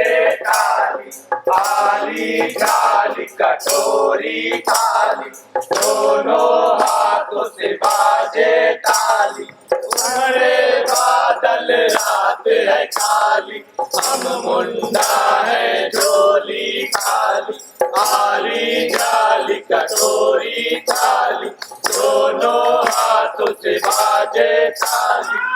बाजे ताली, आली जाली कटोरी थाली, दोनों हाथों से बाजे ताली। उमरे बादल रात है काली, हम मुंडा है झोली खाली, आली जाली कटोरी थाली, दोनों हाथों से बाजे ताली।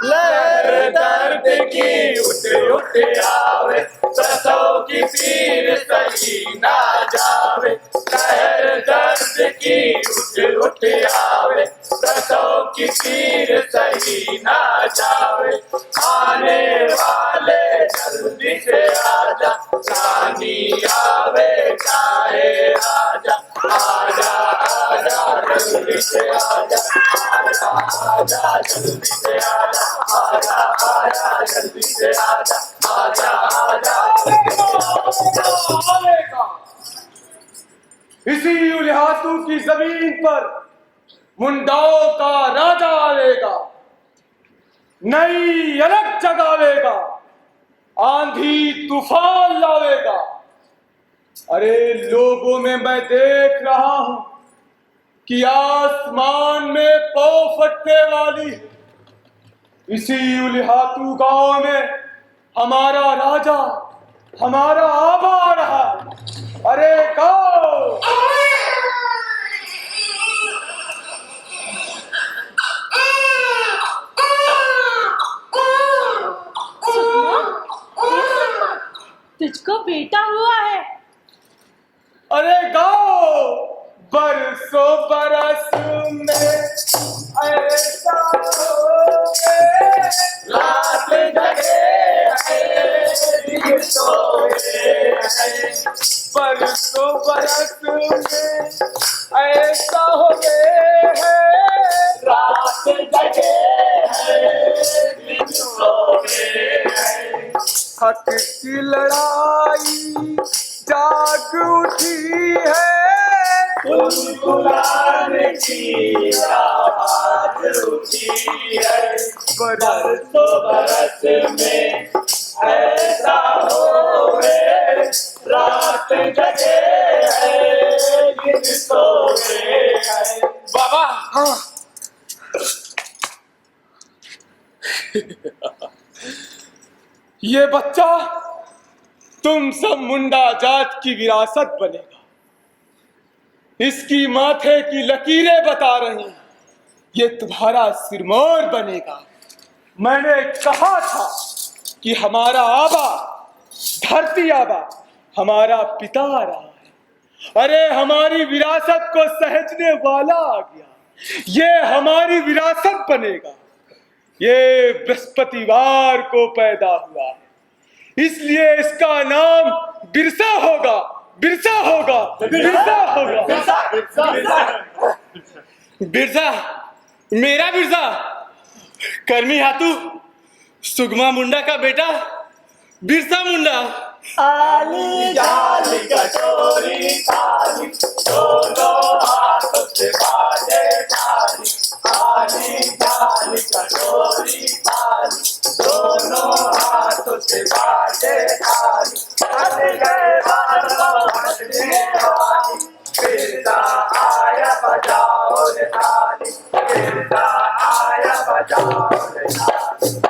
लहर दर्द की उठ उठ आवे, प्रसव की पीर सही ना जावे। लहर दर्द की उठ उठ आवे, प्रसव की पीर सही ना जावे। आने वाले जल्दी से आजा, रानी आवे चाहे आजा, आजा आजा जल्दी से आजा, आजा आजा जल्दी से आजा, आजा आजा जल्दी से आजा, आजा आजा आएगा। इसी उलिहातू की जमीन पर मुंडाओं का राजा आएगा, नई अलग जगावेगा, आंधी तूफान लावेगा। अरे लोगों में मैं देख रहा हूं कि आसमान में पौ फटने वाली है। इसी उलिहातू गांव में हमारा राजा, हमारा आबा आ रहा है। अरे गाओ तुझको बेटा हुआ है। अरे गाओ बरसों बरस में ऐसा होवे, रात जगे है दिन सोए है, बरसों बरस में ऐसा होवे है, रात जगे है दिन सोए है। हक की लड़ाई जाग उठी है, गुनगुनाने की आवाज उठी है, बरसों बरस में ऐसा होवे, रात जगे है दिन सोए है। बाबा ये बच्चा तुम सब मुंडा जात की विरासत बनेगा। इसकी माथे की लकीरें बता रही हैं, ये तुम्हारा सिरमौर बनेगा। मैंने कहा था कि हमारा आबा, धरती आबा, हमारा पिता आ रहा है। अरे हमारी विरासत को सहेजने वाला आ गया, ये हमारी विरासत बनेगा। ये बृहस्पतिवार को पैदा हुआ है, इसलिए इसका नाम बिरसा होगा, बिरसा होगा, बिरसा होगा। बिरसा, मेरा बिरसा, कर्मी हाथू, सुगमा मुंडा का बेटा बिरसा मुंडा। आली जाली कटोरी थाली, दोनों हाथों से बाजे ताली, आली जाली कटोरी थाली, दोनों हाथों से बाजे ताली। हट गए बादलों हटने वाली, बिरसा आया बजाओ रे ताली, बिरसा आया बजाओ रे ताली।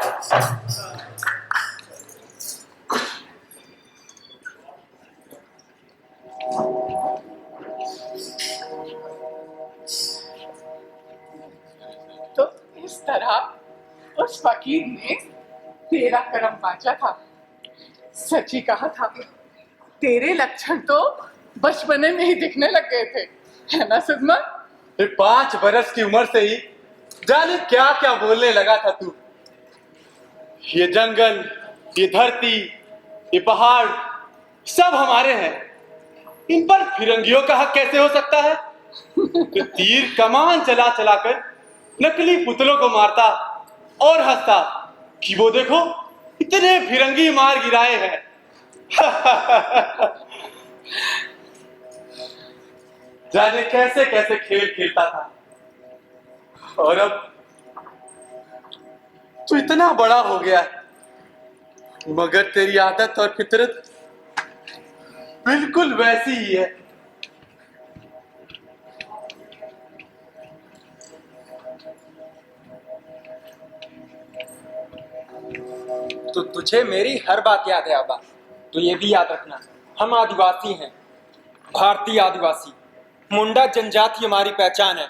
तो इस तरह उस फकीर ने तेरा करम बांचा था। सच ही कहा था, तेरे लक्षण तो बचपने में ही दिखने लग गए थे, है ना सुगमा? 5 बरस की उम्र से ही जाने क्या क्या बोलने लगा था तू। ये जंगल, ये धरती, ये पहाड़ सब हमारे हैं, इन पर फिरंगियों का हक कैसे हो सकता है? तो तीर कमान चला चला कर नकली पुतलों को मारता और हंसता कि वो देखो इतने फिरंगी मार गिराए हैं। जाने कैसे कैसे खेल खेलता था, और अब तू इतना बड़ा हो गया मगर तेरी आदत और फितरत बिल्कुल वैसी ही है। तो तुझे मेरी हर बात याद है आबा। तो ये भी याद रखना, हम आदिवासी हैं, भारतीय आदिवासी। मुंडा जनजाति हमारी पहचान है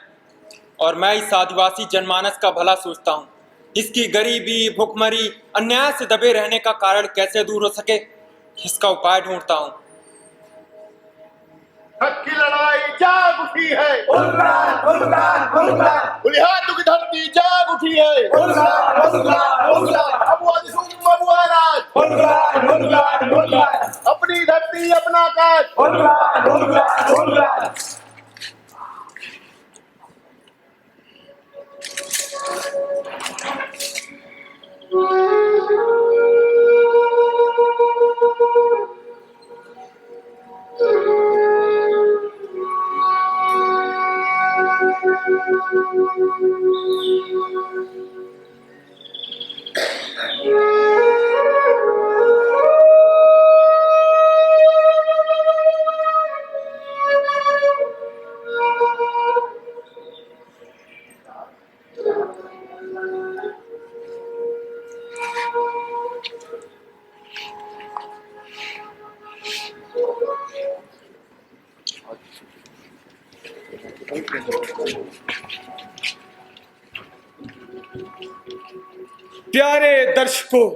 और मैं इस आदिवासी जनमानस का भला सोचता हूँ। इसकी गरीबी, भुखमरी, अन्याय से दबे रहने का कारण कैसे दूर हो सके, इसका उपाय ढूंढता हूँ। हक की लड़ाई जाग उठी है, बुनियादों की धरती जाग उठी है। अबुआ राज, अपनी धरती अपना काज। प्यारे दर्शकों,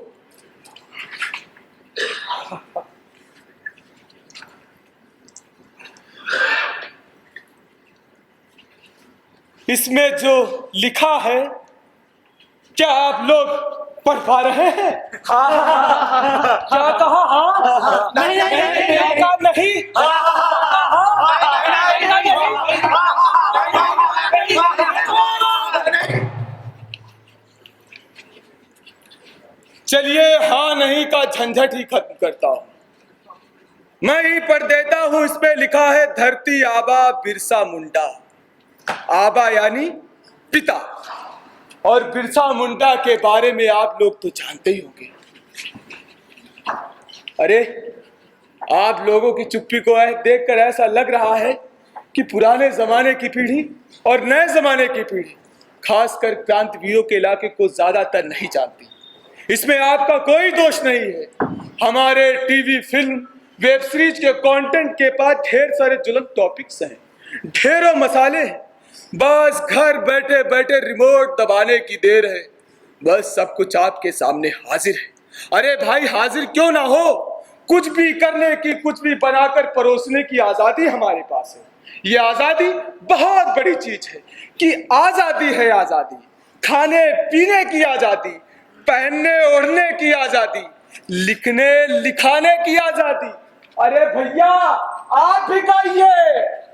इसमें जो लिखा है क्या आप लोग पढ़ पा रहे हैं? क्या कहा? हाँ नहीं नहीं। चलिए हाँ नहीं का झंझट ही खत्म करता हूं। मैं ही पढ़ देता हूं। इस पे लिखा है धरती आबा बिरसा मुंडा। आबा यानी पिता, और बिरसा मुंडा के बारे में आप लोग तो जानते ही होंगे। अरे आप लोगों की चुप्पी को देखकर ऐसा लग रहा है कि पुराने जमाने की पीढ़ी और नए जमाने की पीढ़ी, खासकर क्रांतिवीरों के इलाके को ज्यादातर नहीं जानती। इसमें आपका कोई दोष नहीं है। हमारे टीवी, फिल्म, वेब सीरीज के कंटेंट के पास ढेर सारे ज्वलंत टॉपिक्स हैं, ढेरों मसाले हैं। बस घर बैठे बैठे रिमोट दबाने की देर है। बस सब कुछ आपके सामने हाजिर है। अरे भाई हाजिर क्यों ना हो, कुछ भी करने की, कुछ भी बनाकर परोसने की आजादी हमारे पास है। ये आजादी बहुत बड़ी चीज है कि आजादी है आजादी। खाने पीने की आजादी, पहनने ओढ़ने की आजादी, लिखने लिखाने की आजादी। अरे भैया आप भी कहिए,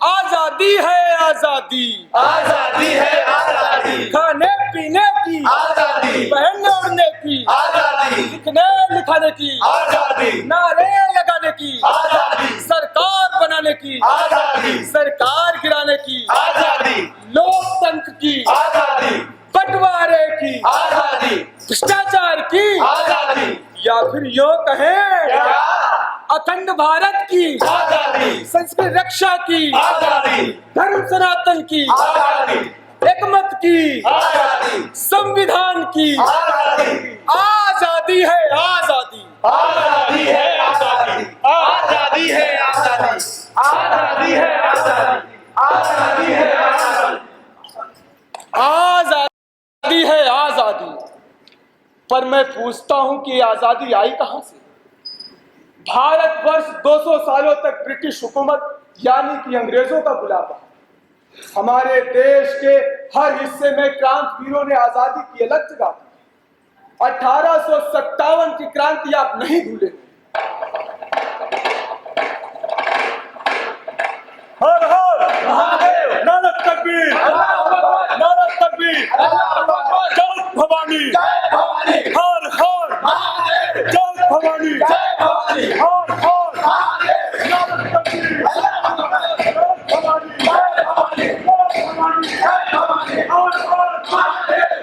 आजादी है आजादी। आजादी है आजादी, खाने पीने की आजादी, पहनने ओढ़ने की आजादी, लिखने लिखाने की आजादी, नारे लगाने की आजादी, सरकार बनाने की आजादी, सरकार गिराने की आजादी, लोकतंत्र की आजादी, बंटवारे की आजादी, भ्रष्टाचार की आजादी, या फिर यूं कहें क्या? अखंड भारत की आजादी, संस्कृति रक्षा की आजादी, धर्म सनातन की आजादी, एकमत की आजादी, संविधान की आजादी, आजादी है आजादी। आजादी है आजादी, आजादी है आजादी, आजादी है आजादी, आजादी है आजादी, आजादी है आजादी। पर मैं पूछता हूं कि आजादी आई कहां से? भारतवर्ष 200 सालों तक ब्रिटिश हुकूमत यानी कि अंग्रेजों का गुलाम रहा। हमारे देश के हर हिस्से में क्रांतिवीरों ने आजादी की अलग जगह दी। 1857 की क्रांति आप नहीं भूले। हर हर महादेव, नारद तकबीर, नारद तकबीर, जय भवानी, जय भवानी, हर हर महादेव, जय भवानी, जय भवानी, हर हर महादेव, नारद तकबीर, जय भवानी, जय भवानी, जय भवानी, जय भवानी, जय भवानी, हर हर महादेव।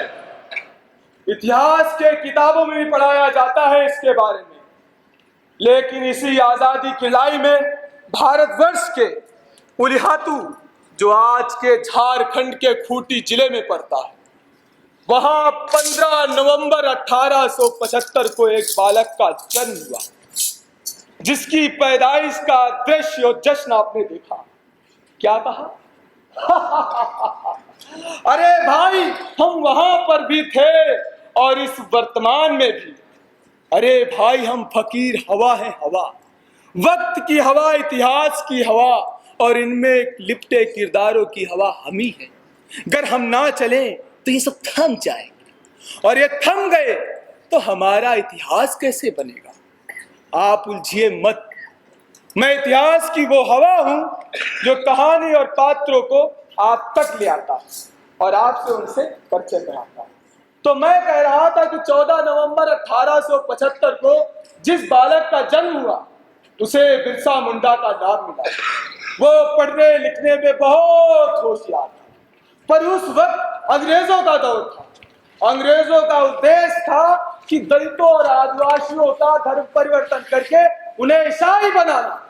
इतिहास के किताबों में भी पढ़ाया जाता है इसके बारे में। लेकिन इसी आजादी की लड़ाई में भारतवर्ष के उलिहातू, जो आज के झारखंड के खूंटी जिले में पड़ता है, वहां 15 नवंबर 1875 को एक बालक का जन्म हुआ, जिसकी पैदाइश का दृश्य और जश्न आपने देखा। क्या कहा? अरे भाई, हम वहां पर भी थे और इस वर्तमान में भी। अरे भाई, हम फकीर हवा है, हवा, वक्त की हवा, इतिहास की हवा, और इनमें लिपटे किरदारों की हवा हम ही है। अगर हम ना चलें तो ये सब थम जाएंगे, और ये थम गए तो हमारा इतिहास कैसे बनेगा? आप उलझिए मत। मैं इतिहास की वो हवा हूं जो कहानी और पात्रों को आप तक ले आता और आपसे उनसे परिचय कराता। तो मैं कह रहा था कि 14 नवंबर 1875 को जिस बालक का जन्म हुआ, उसे बिरसा मुंडा का नाम मिला। वो पढ़ने लिखने में बहुत होशियार था, पर उस वक्त अंग्रेजों का दौर था। अंग्रेजों का उद्देश्य था कि दलितों और आदिवासियों का धर्म परिवर्तन करके उन्हें ईसाई बनाना।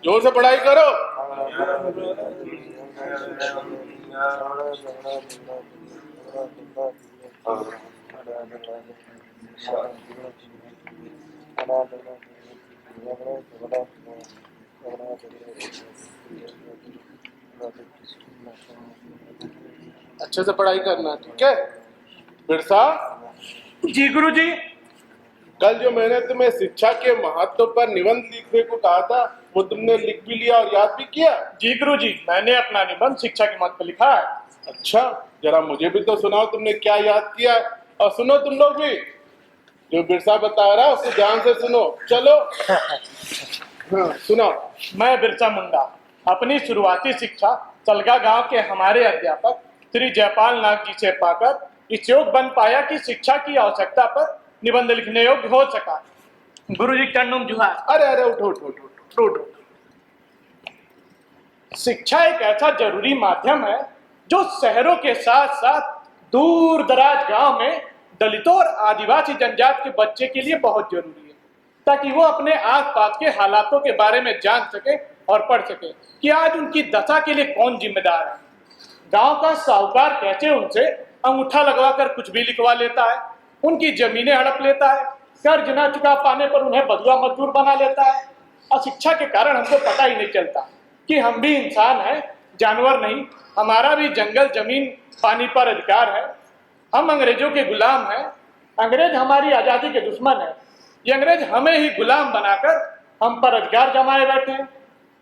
जोर से पढ़ाई करो। अच्छे से पढ़ाई करना, ठीक है? बिरसा जी गुरुजी। कल जो मैंने तुम्हें शिक्षा के महत्व पर निबंध लिखने को कहा था, वो तुमने लिख भी लिया और याद भी किया? जी गुरुजी, मैंने अपना निबंध शिक्षा के महत्व पर लिखा है। अच्छा, जरा मुझे भी तो सुनाओ, तुमने क्या याद किया। और सुनो तुम लोग भी, जो बिरसा बता रहा है उसको ध्यान से सुनो। चलो हाँ, सुनाओ। मैं बिरसा मुंडा अपनी शुरुआती शिक्षा चलगा गांव के हमारे अध्यापक श्री जयपाल नाग जी से पाकर इस योग बन पाया कि शिक्षा की आवश्यकता पर निबंध लिखने योग्य हो सका। गुरुजी चरणों जुहार। अरे अरे, उठो उठो उठो उठो। शिक्षा एक ऐसा जरूरी माध्यम है जो शहरों के साथ साथ दूर दराज गांव में दलितों और आदिवासी जनजाति के बच्चे के लिए बहुत जरूरी है, ताकि वो अपने आसपास के हालातों के बारे में जान सके और पढ़ सके कि आज उनकी दशा के लिए कौन जिम्मेदार है। गांव का साहूकार कैसे उनसे अंगूठा लगवाकर कुछ भी लिखवा लेता है, उनकी जमीनें हड़प लेता है, कर्ज न चुका पाने पर उन्हें बधुआ मजदूर बना लेता है। अशिक्षा के कारण हमको पता ही नहीं चलता कि हम भी इंसान हैं, जानवर नहीं। हमारा भी जंगल, जमीन, पानी पर अधिकार है। हम अंग्रेजों के गुलाम हैं। अंग्रेज हमारी आज़ादी के दुश्मन है। ये अंग्रेज हमें ही गुलाम बनाकर हम पर अधिकार जमाए बैठे हैं।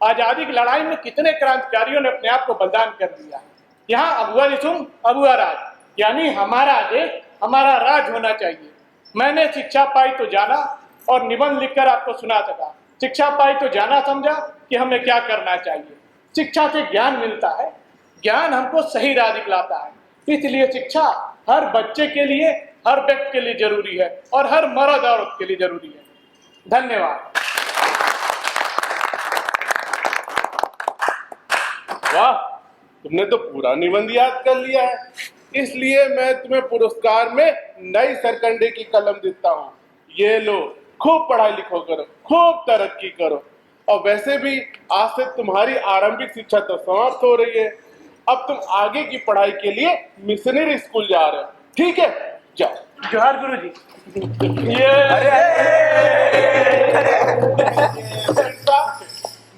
आज़ादी की लड़ाई में कितने क्रांतिकारियों ने अपने आप को बलिदान कर दिया। यहाँ अबुआ रिसुम अबुआ राज, यानी हमारा देश, हमारा राज होना चाहिए। मैंने शिक्षा पाई तो जाना और निबंध लिखकर आपको सुना सका। शिक्षा पाई तो जाना समझा कि हमें क्या करना चाहिए। शिक्षा से ज्ञान मिलता है, ज्ञान हमको सही राह दिखलाता है। इसलिए शिक्षा हर बच्चे के लिए, हर व्यक्ति के लिए जरूरी है और हर मर्द औरत के लिए जरूरी है। धन्यवाद। वाह, तुमने तो पूरा निबंध याद कर लिया है। इसलिए मैं तुम्हें पुरस्कार में नई सरकंडे की कलम देता हूँ। ये लो, खूब पढ़ाई लिखो करो, खूब तरक्की करो। और वैसे भी आज से तुम्हारी आरंभिक शिक्षा तो समाप्त हो रही है। अब तुम आगे की पढ़ाई के लिए मिशनरी स्कूल जा रहे हो, ठीक है? जाओ। जोहार गुरुजी।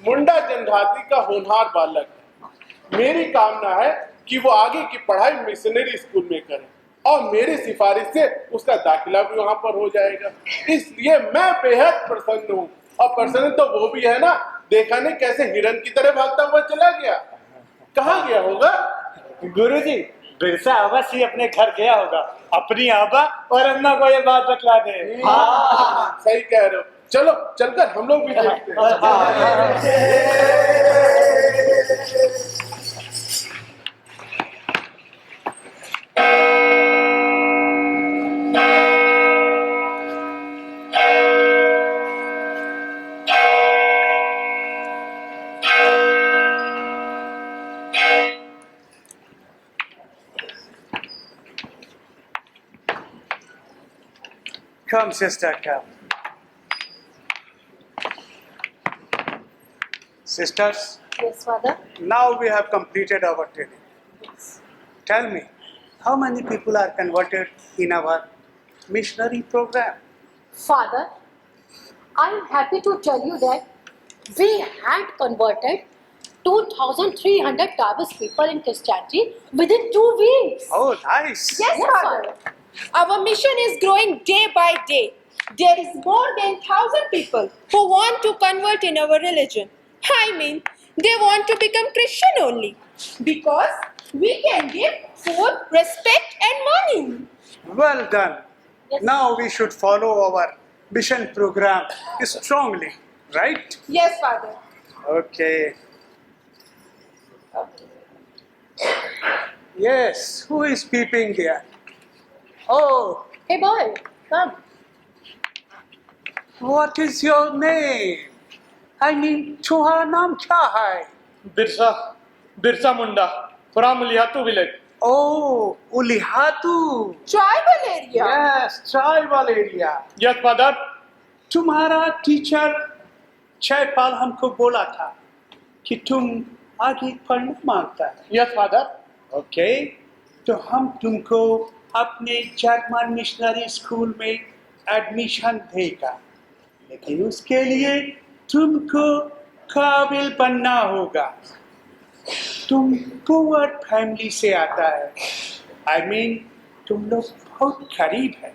मुंडा जनजाति का होनहार बालक है। मेरी कामना है कि वो आगे की पढ़ाई मिशनरी स्कूल में करे और मेरी सिफारिश से उसका दाखिला भी वहां पर हो जाएगा। इसलिए मैं बेहद प्रसन्न हूँ। और प्रसन्न तो वो भी है ना, देखा नहीं कैसे हिरन की तरह भागता हुआ चला गया। कहाँ गया होगा? गुरुजी, बिरसा अवश्य ही अपने घर गया होगा। अपनी आबा और अम्मा को ये बात बतला दे। हाँ, सही कह रहे हो। चलो चलकर हम लोग भी देखते हैं। Come, sister, come. Sisters, Yes, Father. now we have completed our training. Tell me, how many people are converted in our missionary program? Father, I am happy to tell you that we had converted 2,300 Taoist people in Christianity within 2 weeks. Oh, nice. Yes, Father. Our mission is growing day by day. There is more than 1,000 people who want to convert in our religion. I mean, they want to become Christian only. Because we can give food, respect and money. Well done. Yes. Now we should follow our mission program strongly, right? Yes, Father. Okay. Yes, who is peeping there? Oh, Hey boy, come. what is your name? I mean, तुम्हारा नाम क्या है? Birsa Birsa Munda from Lihatu village. Oh, Ulihatu. Tribal area. Yes, tribal area. Yes father. तुम्हारा teacher Jaipal हमको बोला था कि तुम आगे पढ़ना मांगता है। Yes father. ओके, तो हम तुमको अपने जर्मन मिशनरी स्कूल में एडमिशन देगा, लेकिन उसके लिए तुमको काबिल बनना होगा। तुम पुअर फैमिली से आता है, आई मीन तुम लोग बहुत गरीब है।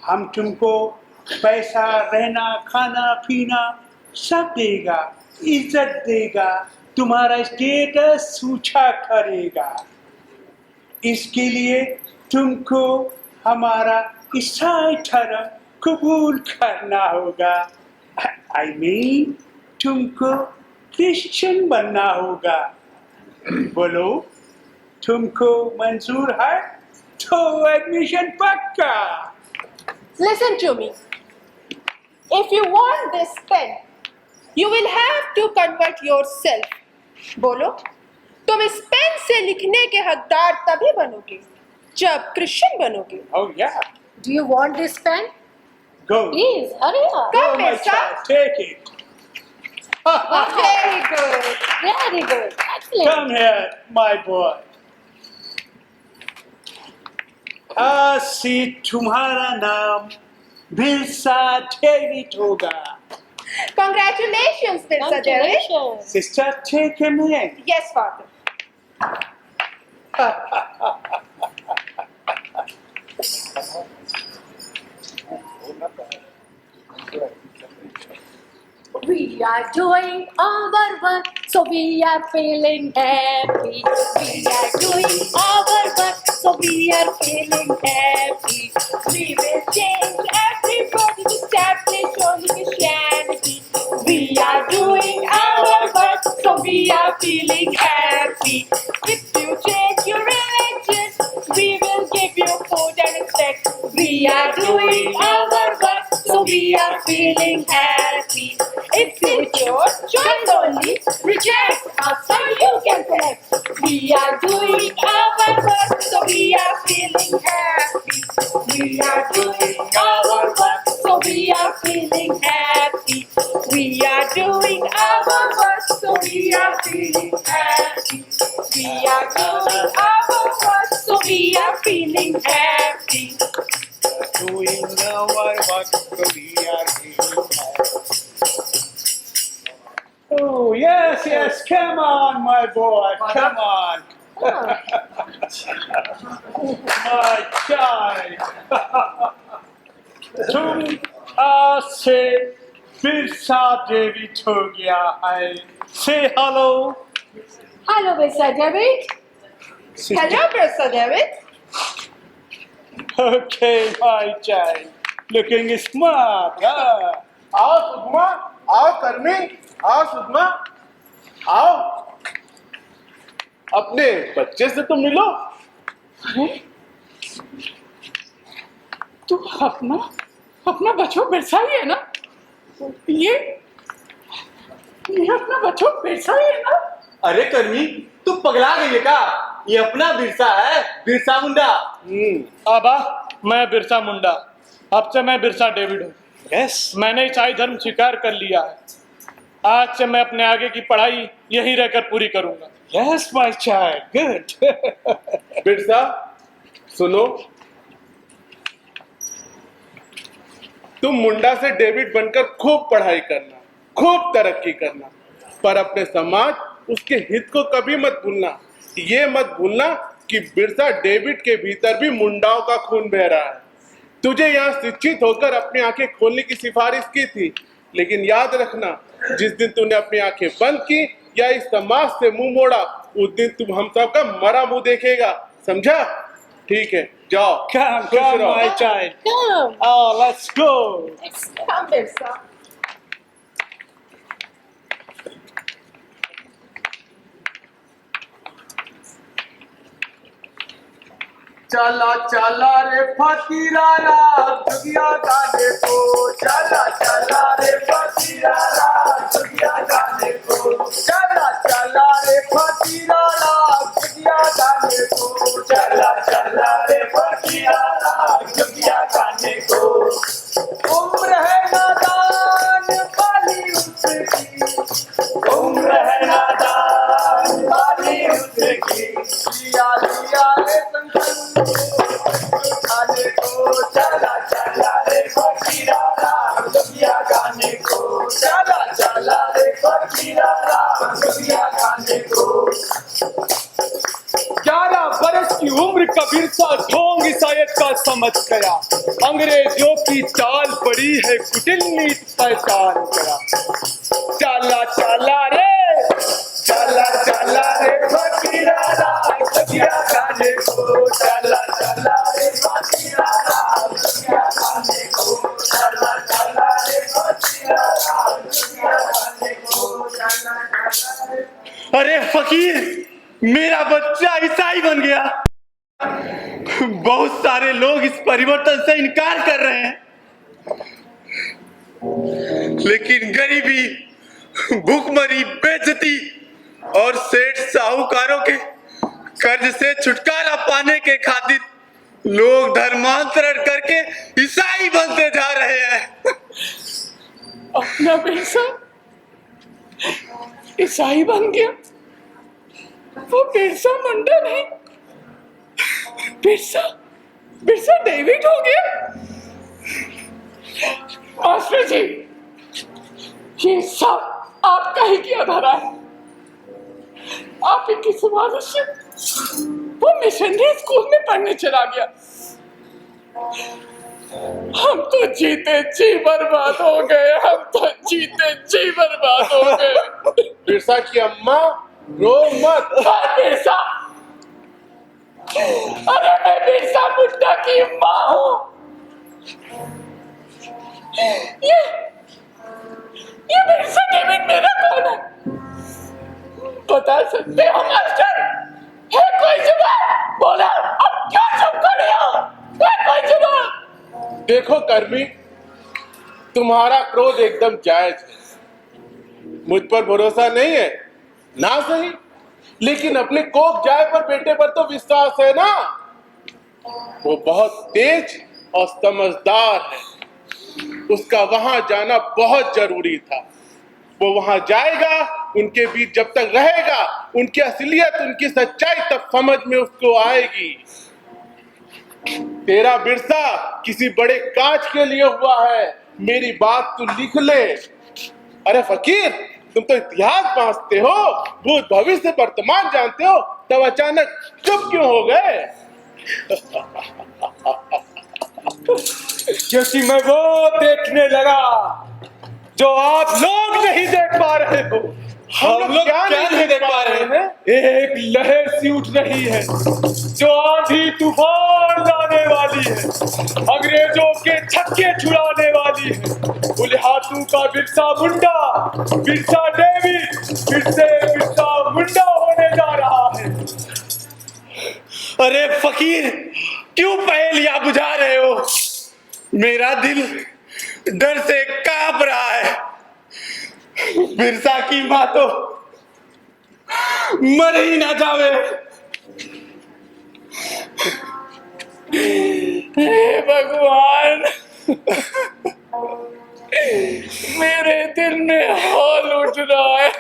हम तुमको पैसा, रहना, खाना पीना सब देगा, इज्जत देगा, तुम्हारा स्टेटस ऊंचा करेगा। इसके लिए तुमको हमारा ईसाई धर्म कबूल करना होगा। आई मीन तुमको क्रिश्चियन बनना होगा। बोलो, तुमको मंजूर है? तो एडमिशन पक्का। Listen to me. If you want this pen, you will have to convert yourself. बोलो, तुम इस पेन से लिखने के हकदार तभी बनोगे जब क्रिश्चियन बनोगे। Oh yeah, Do you want this pen? go. Please, hurry up. Go, Come, my Mirza. child, take it. Very good. Very good. Excellent. Come here, my boy. आज से तुम्हारा नाम बिरसा डेविड होगा। Congratulations, Mirza David. Congratulations. Sister, take him in. Yes, Father. We are doing our work, so we are feeling happy. We are doing our work, so we are feeling happy. We will change everybody to establish only Christianity. We are doing our work, so we are feeling happy. If you change your religion, we will give you food and respect. We are doing our work, so we are feeling happy. If you choose only, reject us so you can select. We are doing our work, so we are feeling happy. We are doing our work, so we are feeling happy. We are doing our work, so we are feeling happy. We are doing our work, so we are feeling happy. Doing our work, so we are feeling happy. Oh, yes, yes, come on, my boy, come on. My child. तुम आज से Birsa David हो गया है। Say hello. Hello, Mr. David. Hello, Mr. David. Okay, my child. Looking smart, huh? आओ सुषमा, आओ कर्मी, आओ सुषमा, आओ। अपने बच्चे से तो मिलो। तू अपना बच्चों बिरसा ही है ना? ये अपना बच्चों बिरसा ही है ना? अरे कर्मी, तू पगला गई है क्या? ये अपना बिरसा है, बिरसा मुंडा। आबा, मैं बिरसा मुंडा। अब से मैं बिरसा डेविड हूँ। यस मैंने ईसाई धर्म स्वीकार कर लिया है। आज से मैं अपने आगे की पढ़ाई यहीं रहकर पूरी करूंगा। Yes my child, good. Birsa सुनो, तुम मुंडा से डेविड बनकर खूब पढ़ाई करना, खूब तरक्की करना, पर अपने समाज, उसके हित को कभी मत भूलना। ये मत भूलना कि बिरसा डेविड के भीतर भी मुंडाओं का खून बह रहा है। तुझे यहाँ शिक्षित होकर अपनी आंखें खोलने की सिफारिश की थी, लेकिन याद रखना, जिस दिन तूने अपनी आंखें बंद की या इस समाज से मुंह मोड़ा, उस दिन तुम हम सब का मरा मुंह देखेगा, समझा? ठीक है, जाओ। Come, खुश come, रहो। my child. Come. Oh, let's go. Come, Birsa. चला चला रे फकीरारा दुनिया गाने को, चला चला रे फकीरारा दुनिया गाने को, चला चला रे फकीरारा दुनिया गाने को, चला चला रे फकीरारा दुनिया गाने को। उम्र है नादान बाली उसकी, उम्र है नादान बाली उसकी, लिया लिया रे गाने को, चला चला रे फकीरारा दुनिया गाने को, चला चला रे फकीरारा दुनिया गाने को। 11 बरस की उम्र का बिरसा ढोंग ईसाईयत का समझ गया, अंग्रेजों की चाल पड़ी है कुटिल नीत पहचान गया। चला चला रे, चला चला रे फकीरारा दुनिया गाने को, चला चला रे फकीरारा दुनिया गाने को, चला चला रे फकीरारा दुनिया गाने को, चला चला रे। अरे फकीर, मेरा बच्चा ईसाई बन गया। बहुत सारे लोग इस परिवर्तन से इनकार कर रहे हैं, लेकिन गरीबी, भूखमरी, बेइज्जती और सेठ साहूकारों के कर्ज से छुटकारा पाने के खातिर लोग धर्मांतरण करके ईसाई बनते जा रहे हैं। अपना बिरसा ईसाई बन गया। वो बिरसा मुंडा नहीं, बिरसा बिरसा डेविड हो गया। मास्टर जी, ये सब आपका ही किया धरा है। आप ही की सिफारिश से वो मिशनरी स्कूल में पढ़ने चला गया। हम तो जीते जी बर्बाद हो गए, हम तो जीते जी बर्बाद हो गए। बिरसा की अम्मा, रो मत। बिरसा, अरे मैं बिरसा मुंडा की माँ हूँ। ये बिरसा डेविड मेरा कौन है? बता सकते हो मास्टर? है कोई जवाब? बोला, अब क्या चुप खड़े हो? है कोई जवाब? देखो कर्मी, तुम्हारा क्रोध एकदम जायज है। मुझ पर भरोसा नहीं है ना, सही, लेकिन अपने कोक जाय पर बेटे पर तो विश्वास है ना। वो बहुत तेज और समझदार है, उसका वहां जाना बहुत जरूरी था। वो वहां जाएगा, उनके बीच जब तक रहेगा, उनकी असलियत, उनकी सच्चाई तब समझ में उसको आएगी। तेरा बिरसा किसी बड़े काज के लिए हुआ है, मेरी बात तू लिख ले। अरे फकीर, तुम तो इतिहास पढ़ते हो, भूत भविष्य वर्तमान जानते हो, तब अचानक चुप क्यों हो गए? क्योंकि मैं वो देखने लगा जो आप लोग नहीं देख पा रहे हो। हम लोग क्या नहीं देख पा रहे हैं? एक लहर सी उठ रही है जो आंधी तूफान लाने वाली है, अंग्रेजों के छक्के छुड़ाने वाली है। बुल्हातू का बिरसा मुंडा, बिरसा डेविड फिर से बिरसा मुंडा होने जा रहा है। अरे फकीर, क्यों पहेलियां बुझा रहे हो? मेरा दिल डर से कांप रहा है। बिरसा की मां तो मर ही ना जावे। हे भगवान, मेरे दिल में हौल उठ रहा है।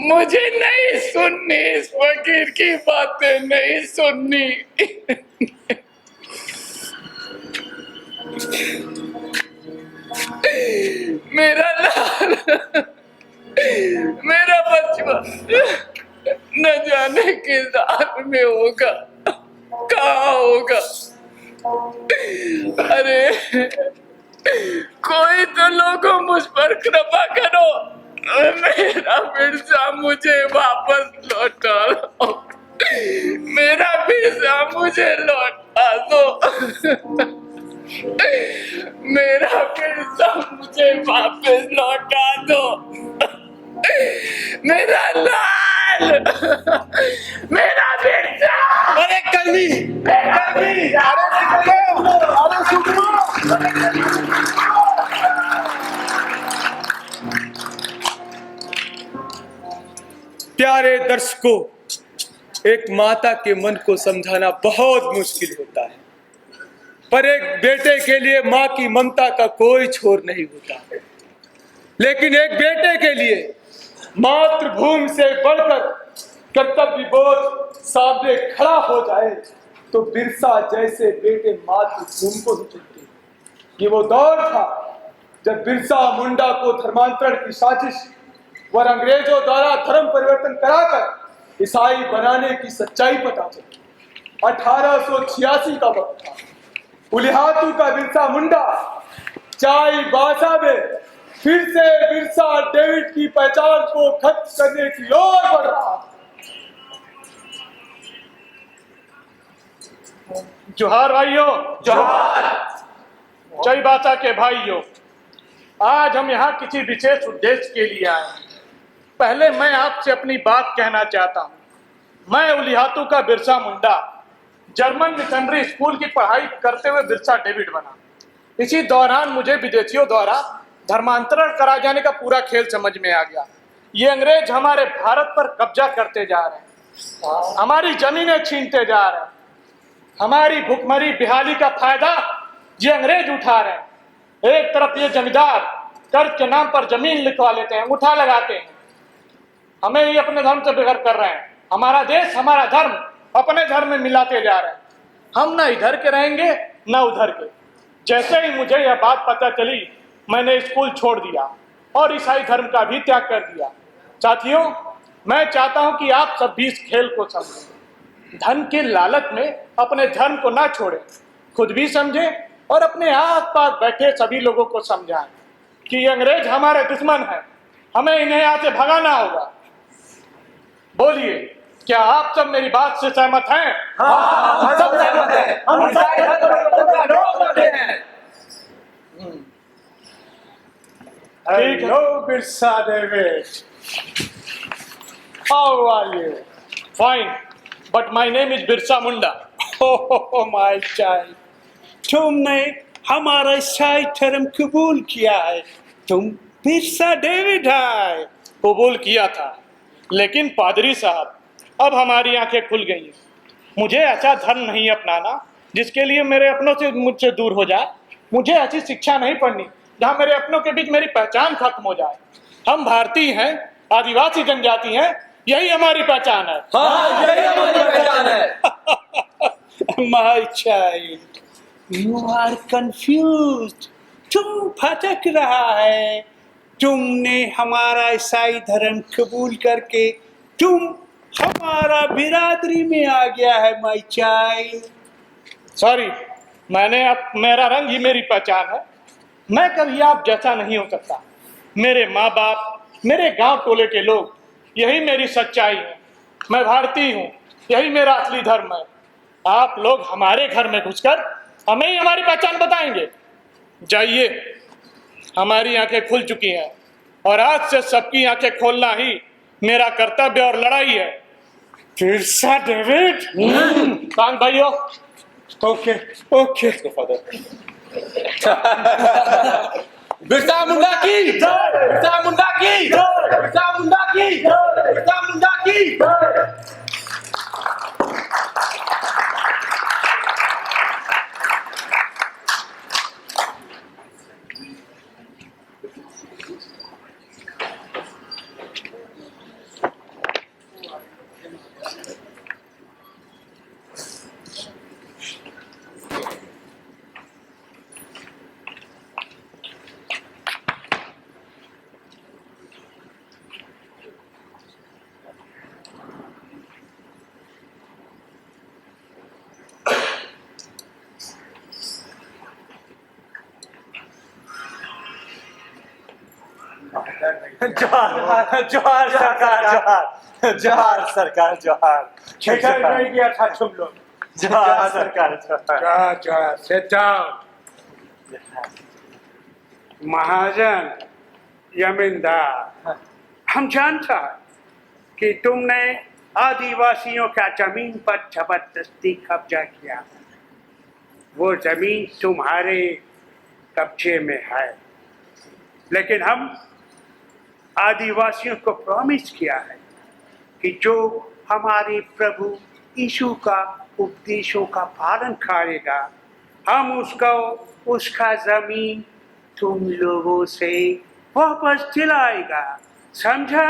मुझे नहीं सुननी इस फकीर की बातें, नहीं सुननी। मेरा लाल, मेरा बचपन न जाने किस हाल में होगा, कहाँ होगा। अरे कोई तो लोगों मुझ पर कृपा करो, मेरा बिरसा मुझे वापस लौटा दो, मेरा बिरसा मुझे लौटा दो, मेरा बिरसा मुझे वापस लौटा दो, मेरा लाल, मेरा बिरसा। अरे कर्मी, प्यारे दर्शकों, एक माता के मन को समझाना बहुत मुश्किल होता है, पर एक बेटे के लिए माँ की ममता का कोई छोर नहीं होता। लेकिन एक बेटे के लिए मातृभूमि से बढ़कर कर्तव्य बोध सामने खड़ा हो जाए तो बिरसा जैसे बेटे मातृभूमि को ही चुनते। ये वो दौर था जब बिरसा मुंडा को धर्मांतरण की साजिश और अंग्रेजों द्वारा धर्म परिवर्तन कराकर ईसाई बनाने की सच्चाई पता चली। 1886 का वक्त था। उलिहातू का बिरसा मुंडा चाई बासा में फिर से बिरसा डेविड की पहचान को खत्म करने की ओर बढ़ रहा। जोहार भाइयों, जोहार। जय बाचा के भाइयों, आज हम यहाँ किसी विशेष उद्देश्य के लिए आए हैं। पहले मैं आपसे अपनी बात कहना चाहता हूँ। मैं उलिहातू का Birsa Munda German missionary school की पढ़ाई करते हुए बिरसा डेविड बना। इसी दौरान मुझे विदेशियों द्वारा धर्मांतरण करा जाने का पूरा खेल समझ में आ गया। ये अंग्रेज हमारे भारत पर कब्जा करते जा रहे हैं, हमारी जमीनें छीनते जा रहे हैं, हमारी भुखमरी बिहाली का फायदा ये अंग्रेज उठा रहे हैं। एक तरफ ये जमींदार कर्ज के नाम पर जमीन लिखवा लेते हैं, उठा लगाते हैं, हमें ये अपने धर्म से बेघर कर रहे हैं। हमारा देश, हमारा धर्म अपने धर्म में मिलाते जा रहे हैं। हम ना इधर के रहेंगे ना उधर के। जैसे ही मुझे यह बात पता चली, मैंने स्कूल छोड़ दिया और ईसाई धर्म का भी त्याग कर दिया। साथियों, मैं चाहता हूं कि आप सब भी इस खेल को समझें। धन के लालच में अपने धर्म को ना छोड़ें, खुद भी समझें और अपने आस पास बैठे सभी लोगों को समझाएं कि ये अंग्रेज हमारे दुश्मन हैं, हमें इन्हें यहाँ से भगाना होगा। बोलिए, क्या आप सब मेरी बात से सहमत हैं? हाँ, सब सहमत हैं। हम ईसाई धर्म का विरोध करते हैं। Hello, Birsa David. How are you? Fine, but my name is Birsa Munda. Oh, my child, तुमने हमारा ईसाई धर्म कबूल किया है, तुम बिरसा डेविड है। कबूल किया था, लेकिन पादरी साहब, अब हमारी आंखें खुल गई हैं। मुझे ऐसा धर्म नहीं अपनाना जिसके लिए मेरे अपनों से मुझसे दूर हो जाए। मुझे ऐसी शिक्षा नहीं पढ़नी जहाँ मेरे अपनों के बीच मेरी पहचान खत्म हो जाए। हम भारतीय हैं, आदिवासी जनजाति हैं, यही हमारी पहचान है। हाँ, यही हमारी पहचान है। My child, you are confused. तुम भटक रहा है। तुमने हमारा ईसाई धर्म कबूल करके तुम हमारा बिरादरी में आ गया है, my child. सॉरी, मेरा रंग ही मेरी पहचान है। मैं कभी आप जैसा नहीं हो सकता। मेरे माँ बाप, मेरे गांव टोले के लोग, यही मेरी सच्चाई है। मैं भारतीय हूँ, यही मेरा असली धर्म है। आप लोग हमारे घर में घुसकर हमें ही हमारी पहचान बताएंगे? जाइए, हमारी आंखें खुल चुकी हैं और आज से सबकी आंखें खोलना ही मेरा कर्तव्य और लड़ाई है। बिरसा डेविड, कांग भाइयों। ओके। बिरसा मुंडा की जय, बिरसा मुंडा की जय, बिरसा मुंडा की जय, बिरसा मुंडा की जय। जोहार जोहार सरकार, जोहार जोहार सरकार, जोहार। किधर रह गया था तुम लोग? जोहार सरकार, जोहार। जोहार। Sit down. महाजन, जमींदार, हम जानता कि तुमने आदिवासियों का जमीन पर जबरदस्ती कब्जा किया। वो जमीन तुम्हारे कब्जे में है, लेकिन हम आदिवासियों को प्रॉमिस किया है कि जो हमारे प्रभु यीशु का उपदेशों का पालन करेगा, हम उसका जमीन तुम लोगों से वापस दिलाएगा। समझा?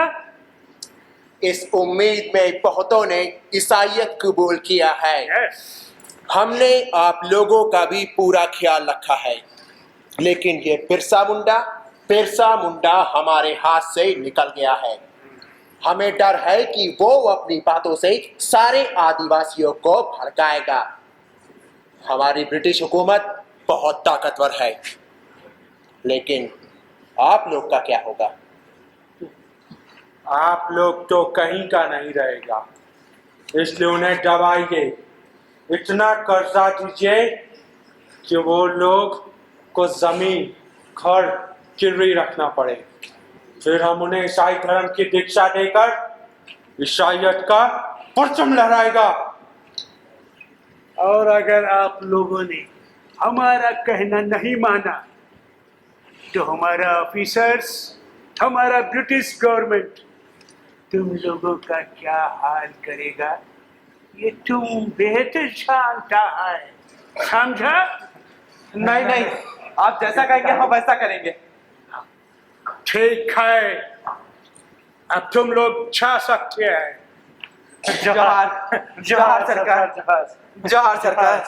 इस उम्मीद में बहुतों ने ईसाईयत कबूल किया है। यस। हमने आप लोगों का भी पूरा ख्याल रखा है, लेकिन ये बिरसा मुंडा हमारे हाथ से निकल गया है। हमें डर है कि वो अपनी बातों से सारे आदिवासियों को भड़काएगा। हमारी ब्रिटिश हुकूमत बहुत ताकतवर है, लेकिन आप लोग का क्या होगा? आप लोग तो कहीं का नहीं रहेगा, इसलिए उन्हें दबाइए, इतना कर्जा दीजिए कि वो लोग को जमीन घर गिरवी रखना पड़े, फिर हम उन्हें ईसाई धर्म की दीक्षा देकर ईसाईयत का परचम लहराएगा। और अगर आप लोगों ने हमारा कहना नहीं माना तो हमारा ऑफिसर्स, हमारा ब्रिटिश गवर्नमेंट तुम लोगों का क्या हाल करेगा, ये तुम बेहतर जानता है। समझा? नहीं नहीं, आप जैसा कहेंगे हम वैसा करेंगे। ठीक है, अब तुम लोग जा सकते हैं। जोहार जोहार सरकार, जोहार सरकार,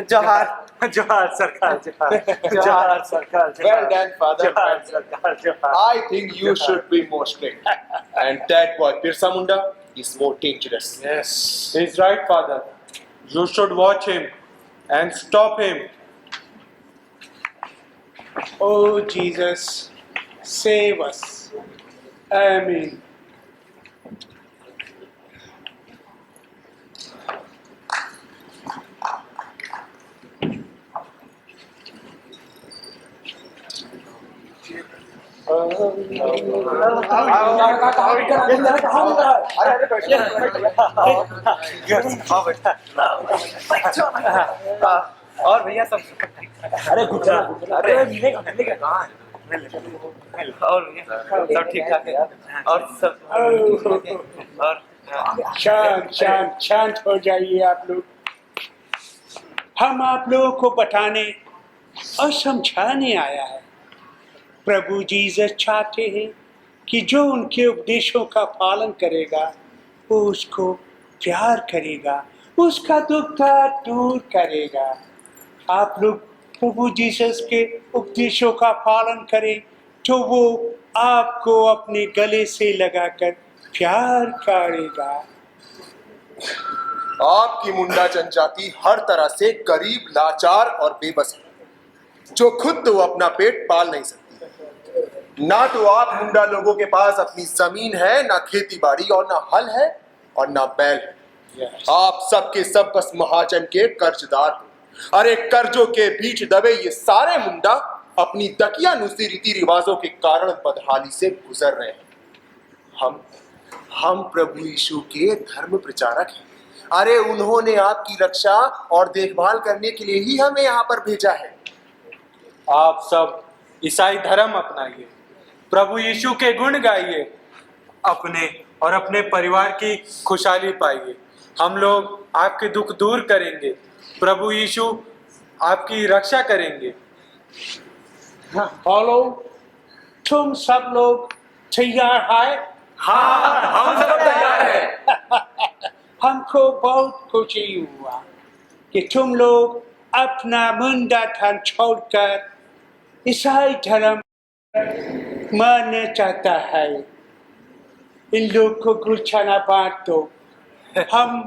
जोहार जोहार सरकार, जोहार सरकार। Well done, father. जोहार सरकार, जोहार। I think you should be more strict. And that boy Birsa Munda is more dangerous. Yes, he's right, father. You should watch him and stop him. Oh Jesus, save us. Amen. और भैया सब अरे गुजरा, अरे मिलेगा कहाँ? और भैया सब ठीक ठाक है और सब और शांत शांत हो जाइए आप लोग। हम आप लोगों को बताने और समझाने आया है। प्रभु जीसस चाहते हैं कि जो उनके उपदेशों का पालन करेगा वो उसको प्यार करेगा, उसका दुख दूर करेगा। आप लोग प्रभु जीसस के उपदेशों का पालन करें तो वो आपको अपने गले से लगाकर प्यार करेगा। आपकी मुंडा जनजाति हर तरह से गरीब, लाचार और बेबस है, जो खुद तो अपना पेट पाल नहीं सकती। ना तो आप मुंडा लोगों के पास अपनी जमीन है, ना खेती बाड़ी और ना हल है और ना बैल है। आप सबके सब बस महाजन के कर्जदार हो। अरे कर्जों के बीच दबे ये सारे मुंडा अपनी दकियानुसी रीति रिवाजों के कारण बदहाली से गुजर रहे हैं। हम प्रभु यीशु के धर्म प्रचारक हैं। अरे उन्होंने आपकी रक्षा और देखभाल करने के लिए ही हमें यहाँ पर भेजा है। आप सब ईसाई धर्म अपनाइए, प्रभु यीशु के गुण गाइए, अपने और अपने परिवार की खुशहाली पाइए। हम लोग आपके दुख दूर करेंगे, प्रभु यीशु आपकी रक्षा करेंगे। फॉलो, तुम सब लोग तैयार है? हाँ, हम सब तैयार हैं। हमको बहुत खुशी हुआ कि तुम लोग अपना मुंडा धर्म छोड़कर ईसाई धर्म मानना चाहता है। इन लोग को गुच्छाना बांट दो। हम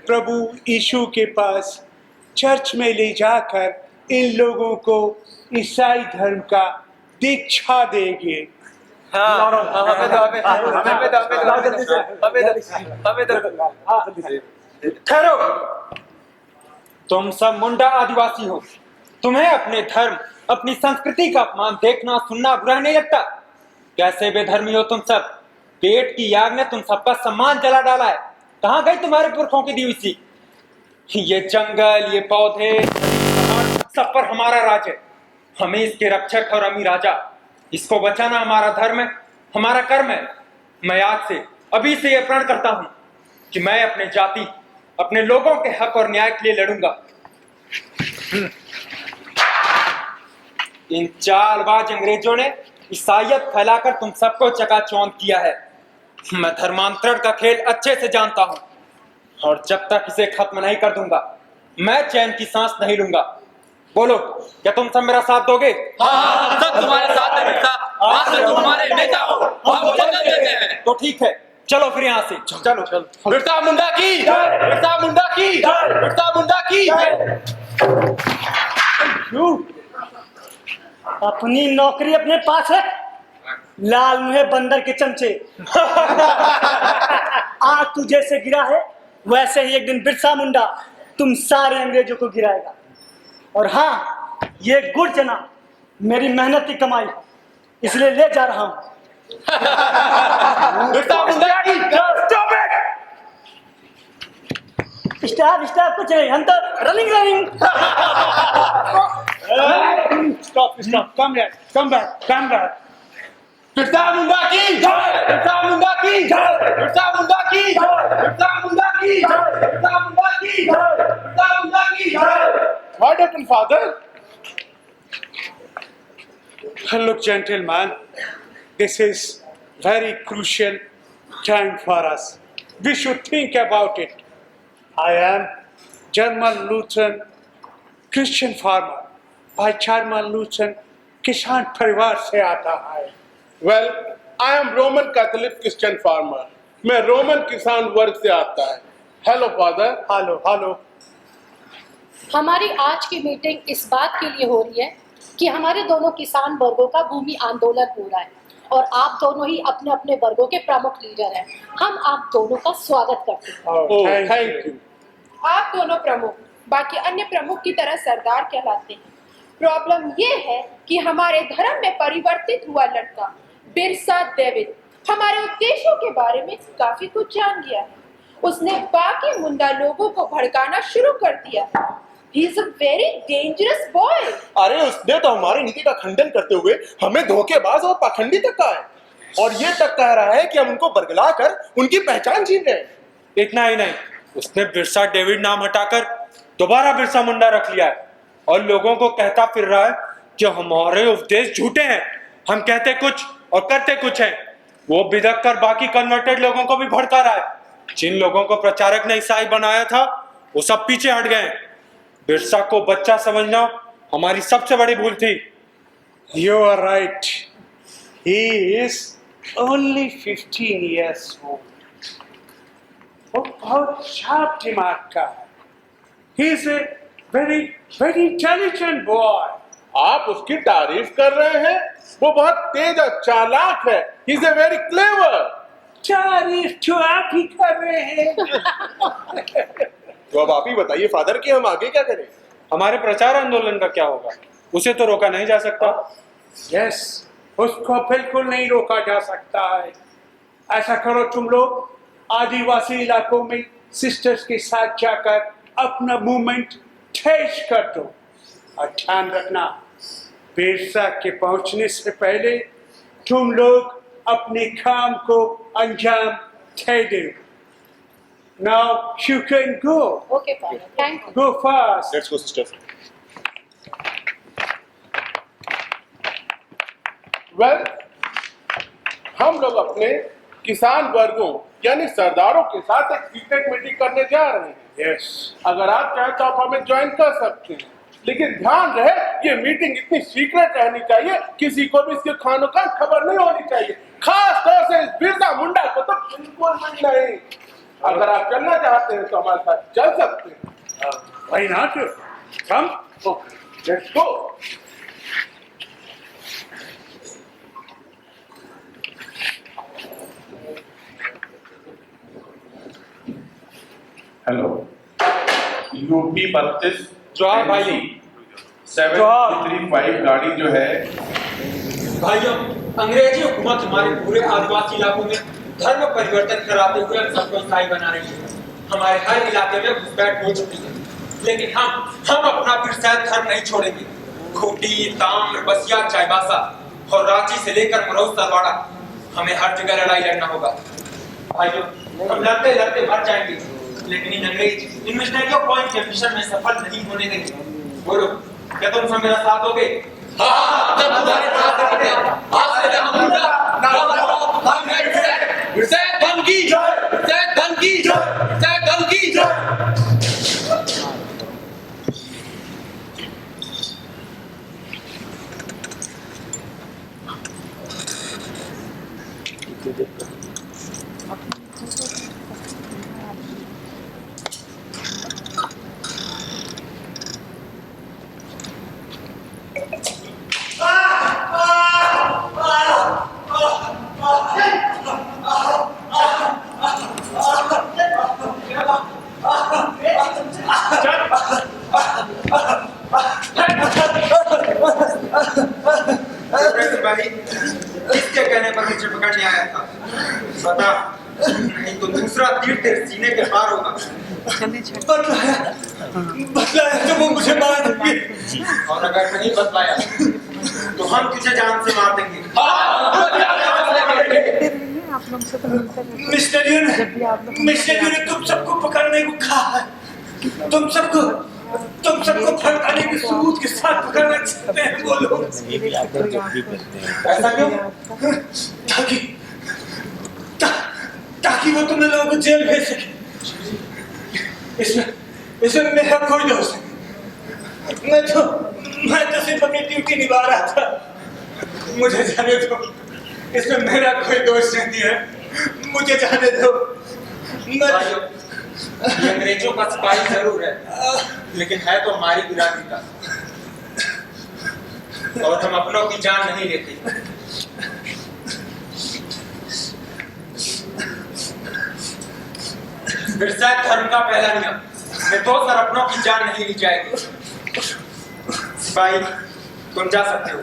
प्रभु यीशु के पास चर्च में ले जाकर इन लोगों को ईसाई धर्म का दीक्षा देंगे। ठहरो, तुम सब मुंडा आदिवासी हो। तुम्हें अपने धर्म, अपनी संस्कृति का अपमान देखना सुनना बुरा नहीं लगता? कैसे बेधर्मी हो तुम सब। पेट की आग ने तुम सबका सम्मान जला डाला है। कहां गई तुम्हारे पुरखों की दी हुई सी? ये जंगल, ये पौधे, सब पर हमारा राज है। हमें इसके रक्षक और अमी राजा। इसको बचाना हमारा धर्म है, हमारा कर्म है। मैं आज से, अभी से यह प्रण करता हूं कि मैं अपने जाति, अपने लोगों के हक और न्याय के लिए लड़ूंगा। इन चालबाज अंग्रेजों ने ईसाइयत फैलाकर तुम सबको चकाचौंध किया है। मैं धर्मांतरण का खेल अच्छे से जानता हूं, और जब तक इसे खत्म नहीं कर दूंगा, मैं चैन की सांस नहीं लूंगा। बोलो, क्या तुम सब मेरा साथ दोगे? हाँ, सब तुम्हारे साथ है बिरसा। आज से तुम हमारे नेता हो, हम वचन देते हैं। तो ठीक है, चलो फिर यहाँ से। चलो चलो। बिरसा मुंडा की, बिरसा मुंडा की, बिरसा मुंडा की। अपनी नौकरी अपने पास रख, लाल मुहे बंदर के चमचे। आज तू जैसे गिरा है, वैसे ही एक दिन बिरसा मुंडा तुम सारे अंग्रेजों को गिराएगा। और हाँ, ये गुड़ चना मेरी मेहनत की कमाई, इसलिए ले जा रहा हूं। बिरसा मुंडा की। स्टॉप कुछ नहीं, हम तो running. Stop, come back. Birsa Munda की, बिरसा मुंडा की, बिरसा मुंडा की, बिरसा मुंडा की, बिरसा मुंडा की, बिरसा मुंडा की। What happened, father? Look, gentlemen, this is very crucial time for us. We should think about it. I am German Lutheran Christian farmer. भाई German Lutheran किसान परिवार से आता है। Well, I am Roman Catholic Christian farmer. मैं Roman किसान वर्ग से आता है। Hello, father. हेलो। हमारी आज की मीटिंग इस बात के लिए हो रही है कि हमारे दोनों किसान वर्गों का भूमि आंदोलन हो रहा है, और आप दोनों ही अपने अपने वर्गों के प्रमुख लीडर हैं। हम आप दोनों का स्वागत करते हैं। Oh, thank you. आप दोनों प्रमुख बाकी अन्य प्रमुख की तरह सरदार कहलाते हैं। प्रॉब्लम ये है कि हमारे धर्म में परिवर्तित हुआ लड़का बिरसा डेविड हमारे उद्देश्यों के बारे में काफी कुछ जान गया है। उसने बाकी मुंडा लोगों को भड़काना शुरू कर दिया। He is a very dangerous boy. अरे उसने तो हमारी नीति का खंडन करते हुए हमें धोखेबाज और पाखंडी तक कहा है, और ये तक कह रहा है कि हम उनको बरगला कर उनकी पहचान छीन रहे हैं। इतना ही नहीं, उसने बिरसा डेविड नाम हटाकर दोबारा बिरसा मुंडा रख लिया है, और लोगों को कहता फिर रहा है कि हमारे उपदेश झूठे हैं, हम कहते कुछ और करते कुछ हैं। वो बिदक कर बाकी कन्वर्टेड लोगों को भी भड़का रहा है। जिन लोगों को प्रचारक ने ईसाई बनाया था, वो सब पीछे हट गए। बिरसा को बच्चा समझना हमारी सबसे बड़ी भूल थी। You are right. He is only 15 years old. वो बहुत शार्प दिमाग का है। He is a very intelligent boy. आप उसकी तारीफ कर रहे हैं? वो बहुत तेज और चालाक है। He is a very clever. तारीफ तो आप ही कर रहे हैं। तो अब आप ही बताइए फादर कि हम आगे क्या करें? हमारे प्रचार आंदोलन का क्या होगा? उसे तो रोका नहीं जा सकता। यस, उसको बिल्कुल नहीं रोका जा सकता है। ऐसा करो तुम लोग, आदिवासी इलाकों में सिस्टर्स के साथ जाकर अपना मूवमेंट तेज कर दो, और ध्यान रखना बिरसा के पहुंचने से पहले तुम लोग अपने काम को अंजाम दे दो। Now you can go. Okay, father. Thank you. Go fast. Let's go, sister. Well, हम लोग अपने किसान वर्गों यानी सरदारों के साथ एक सीक्रेट मीटिंग करने जा रहे हैं। Yes. अगर आप चाहें तो आप हमें ज्वाइन कर सकते हैं, लेकिन ध्यान रहे ये मीटिंग इतनी सीक्रेट रहनी चाहिए, किसी को भी इसके खानों का खबर नहीं होनी चाहिए, खास तौर से इस बिरसा मुंडा को तो बिल्कुल भी नहीं। अगर आप चलना चाहते हैं तो हमारे साथ चल सकते हैं। Why not? Come. Okay, let's go. Hello. UP 32 Jawahar भाई। 735 गाड़ी जो है। भाइयों, अंग्रेजी हुकूमत हमारे पूरे आदिवासी इलाकों में धर्म परिवर्तन कराते हुए हम सबको ईसाई बना रही है। हमारे हर इलाके में घुसपैठ हो चुकी है, लेकिन हम अपना विरसा धर्म नहीं छोड़ेंगे। खूंटी, ताम्र, बसिया, चाईबासा और रांची से लेकर मरौद सरवाड़ा, हमें हर जगह लड़ाई लड़ना होगा। भाइयों, हम लड़ते लड़ते मर जाएंगे, लेकिन इन अंग्रेज इन मिशनरियों को इनके मिशन में सफल नहीं होने देंगे। बोलो, क्या तुम सब मेरा साथ दोगे? हाँ, सब तुम्हारे साथ देंगे। आज से हम धन की जय, धन की जय, धन की जय। किसके कहने पर मुझे पकड़ने आया था? बता, नहीं तो दूसरा तीर तेरे सीने के पार होगा। बतलाया तो वो मुझे मार देंगे, और अगर नहीं बतलाया तो हम तुझे जान से मार देंगे। मिशनरियों ने तुम सबको पकड़ने को कहा है। तुम सबको भड़काने के सबूत के साथ पकड़ना चाहते हैं वो लोग। ऐसा क्यों? ताकि वो तुम लोगों को जेल भेज सके। इसमें मेरा कोई दोष नहीं। मैं तो सिर्फ अपनी ड्यूटी निभा रहा था। मुझे जाने दो, इसमें मेरा कोई दोष नहीं है। मुझे जाने दो। ये अंग्रेजों का सिपाही जरूर है, लेकिन है तो हमारी बिरादरी का, और हम अपनों की जान नहीं लेते। बिरसा धर्म का पहला नियम, निर्दोष और अपनों की जान नहीं ली जाएगी। सिपाही, तुम जा सकते हो।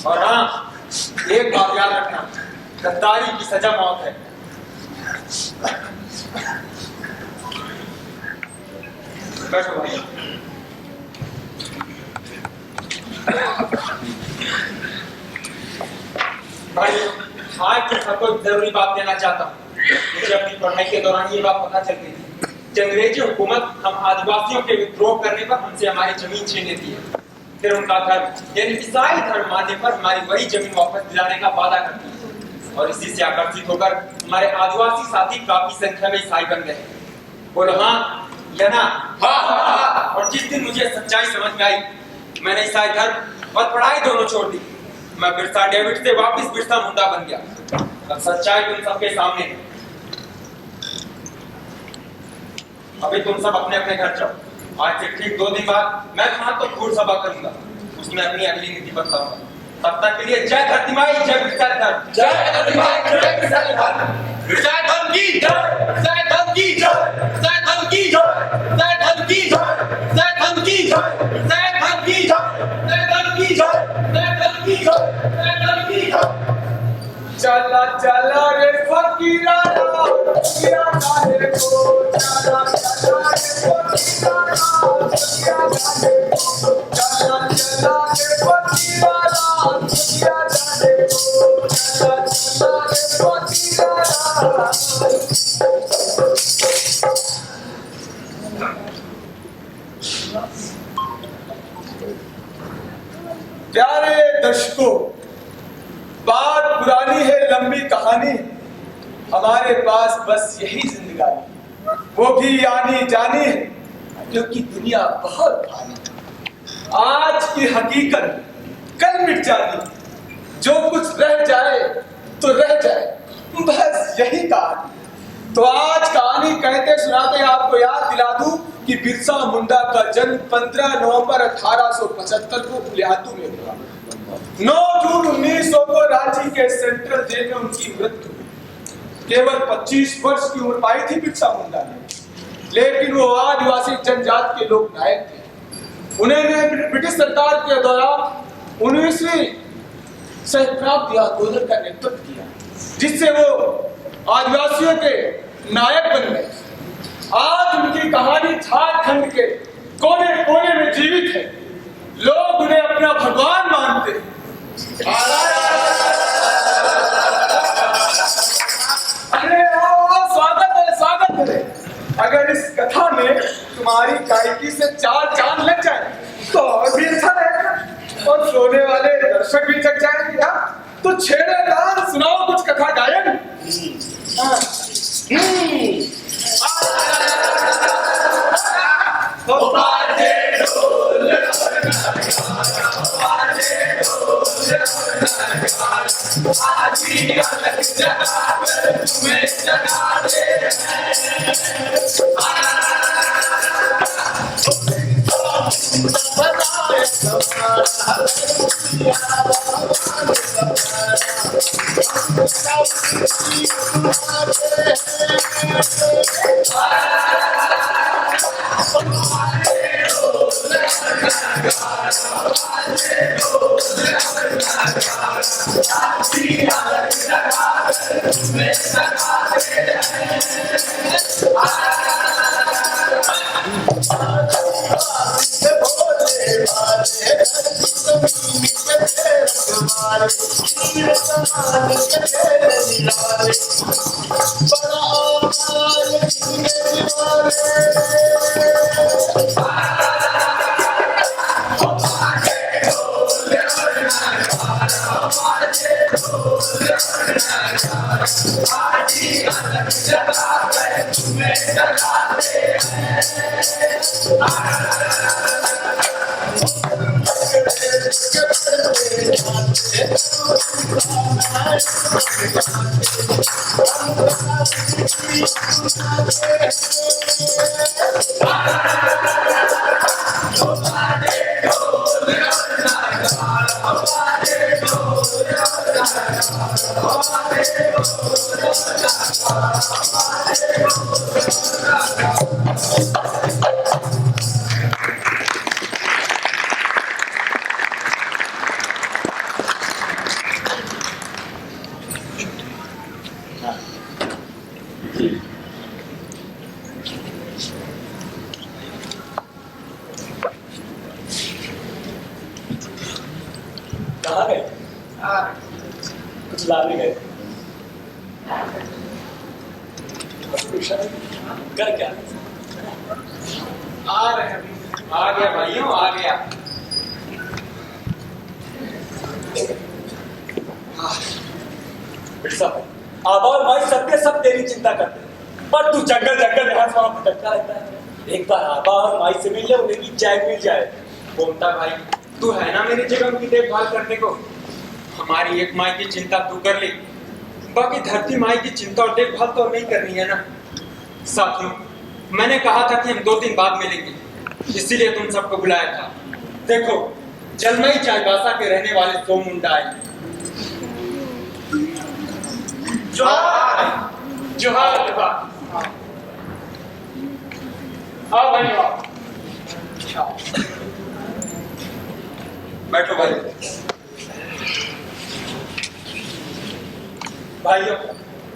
और हाँ, एक बात याद रखना, गद्दारी की सजा मौत है। बैठो भाई। भाई, आज तुम सबको जरूरी बात देना चाहता हूँ। मुझे अपनी पढ़ाई के दौरान ये बात पता चल गई थी कि अंग्रेजी हुकूमत हम आदिवासियों के विद्रोह करने पर हमसे हमारी जमीन छीन लेती है, फिर उनका धर्म यानी ईसाई धर्म मानने पर हमारी वही जमीन वापस दिलाने का वादा करती है। और इसी से आकर्षित होकर हमारे आदिवासी साथी काफी संख्या में ईसाई बन गए। बोलो हाँ या ना? हाँ। और जिस दिन मुझे सच्चाई समझ में आई, मैंने ईसाई धर्म और पढ़ाई दोनों छोड़ दी। मैं बिरसा डेविड से वापस बिरसा मुंडा बन गया। अब सच्चाई तुम सबके सामने है। अभी तुम सब अपने अपने घर जाओ। आज से ठीक 2 दिन बाद मैं वहां तो घूर सभा करूंगा, उसमें अपनी अगली नीति बताऊंगा। तब तक के लिए जय धरती माई, जय बिरसा धर्म, जय धरती माई, जय बिरसा धर्म, बिरसा धर्म की जय, बिरसा धर्म की जय, बिरसा धर्म की जय, बिरसा धर्म की जय, बिरसा धर्म की जय, बिरसा धर्म की जय, बिरसा धर्म की जय, बिरसा धर्म की जय, बिरसा धर्म की जय। चला चला रे फकीरा फकीरा गाने को, चला चला रे फकीरा फकीरा गाने को, चला चला रे फकीरा फकीरा गाने को, चला चला रे फकीरा। प्यारे दर्शकों, बात पुरानी है, लंबी कहानी, हमारे पास बस यही जिंदगानी, वो भी आनी जानी है, क्योंकि दुनिया बहुत भारी। आज की हकीकत कल मिट जानी, जो कुछ रह जाए तो रह जाए, बस यही कहानी। तो आज कहानी कहते सुनाते आपको याद दिला दूं कि बिरसा मुंडा का जन्म 15 नवंबर 1875 को उलियातू में हुआ। 9 जून 1900 को रांची के सेंट्रल जेल में उनकी मृत्यु हुई। केवल 25 वर्ष की उम्र पाई थी बिरसा मुंडा ने, लेकिन वो आदिवासी जनजात के लोक नायक थे। उन्होंने ब्रिटिश सरकार के दौरान 19वीं सहप्रांतीय आंदोलन का नेतृत्व किया, जिससे वो आदिवासियों के नायक बन गए। आज उनकी कहानी झारखंड के कोने कोने में जीवित है। लोग उन्हें अपना भगवान मानते हैं। अरे स्वागत है। अगर इस कथा में तुम्हारी गायकी से 4 चांद लग जाए तो और भी अच्छा रहेगा, और सोने वाले दर्शक भी जग जाएंगे। तो छेड़े गान, सुनाओ कुछ कथा गायन। कहाँ गए? कुछ लाने गए? कर क्या? आ रहे हैं, आ गया भाइयों, आ गया। आबा और माई सब तेरी चिंता करते हैं, पर तू जंगल यहाँ से वहां भटकता रहता है। एक बार आबा और माई से मिल ले, उन्हें भी चैन मिल जाए। बोलता भाई, तू है ना मेरी जगह उनकी देखभाल करने को। हमारी एक माई की चिंता तू कर ली, बाकी धरती माई की चिंता और देखभाल तो नहीं करनी है ना। साथियों, मैंने कहा था कि हम 2 दिन बाद मिलेंगे, इसीलिए तुम सबको बुलाया था। देखो, जलमई चाईबासा के रहने वाले सोम मुंडा आए। जोहार आओ भाई, आओ। बैठो भाई। भाइयों,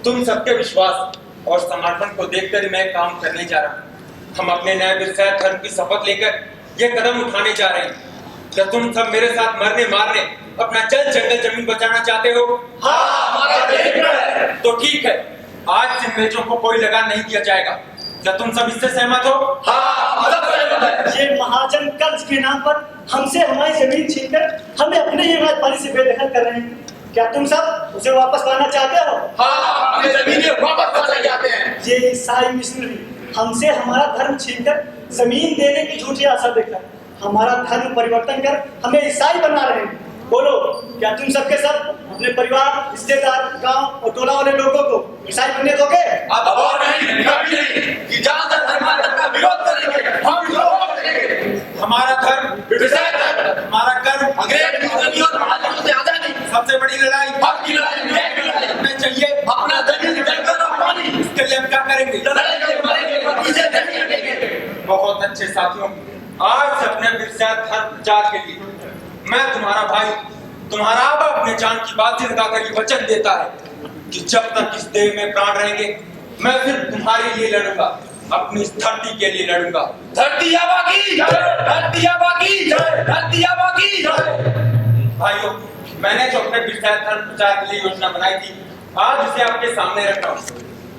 तुम सबके विश्वास और समर्थन को देखकर मैं काम करने जा रहा हूँ। हम अपने नए विषय धर्म की शपथ लेकर ये कदम उठाने जा रहे हैं। क्या तुम सब मेरे साथ मरने मारने अपना जल जंगल जमीन बचाना चाहते हो? हाँ, हमारा है। तो ठीक है, आज इन बेचों को कोई लगान नहीं दिया जाएगा। क्या तुम सब इससे सहमत हो? हाँ, सहमत है। ये महाजन कर्ज के नाम पर हमसे हमारी जमीन छीनकर हमें अपने ही पानी से बेदखल कर रहे हैं। क्या तुम सब उसे वापस पाना चाहते हो? हाँ, अपनी जमीन वापस पाना चाहते हैं। ये ईसाई मिशनरी हमसे हमारा धर्म छीनकर जमीन देने की झूठी आशा देकर हमारा धर्म परिवर्तन कर हमें ईसाई बना रहे हैं। बोलो, क्या तुम सबके सब अपने परिवार, रिश्तेदार, गांव और टोला वाले लोगों को ईसाई बनने दोगे? अब और नहीं, कभी नहीं, कि जहाँ तक धर्मांतर का विरोध करेंगे, हम विरोध करेंगे। हमारा धर्म विषय धर्म, हमारा कर्म अंग्रेज दुश्मनी और महाजनों से आजादी। सबसे बड़ी लड़ाई हक की लड़ाई, न्याय की लड़ाई। हमें चाहिए अपना जमीन, जंगल और पानी। इसके लिए हम क्या करेंगे? लड़ाई मरेंगे, पीछे नहीं हटेंगे। बहुत अच्छे साथियों, आज से अपने विषय धर्म प्रचार के लिए मैं तुम्हारा भाई, तुम्हारा आबा अपने जान की बाजी लगाकर ये वचन देता है कि जब तक इस देह में प्राण रहेंगे मैं सिर्फ तुम्हारे लिए लड़ूंगा, अपनी इस धरती के लिए लड़ूंगा। धरती आबा की जय, धरती आबा की जय, धरती आबा की जय। भाइयों, मैंने जो अपने विषय धर्म प्रचार के लिए योजना बनाई थी, आज उसे आपके सामने रख रहा हूँ।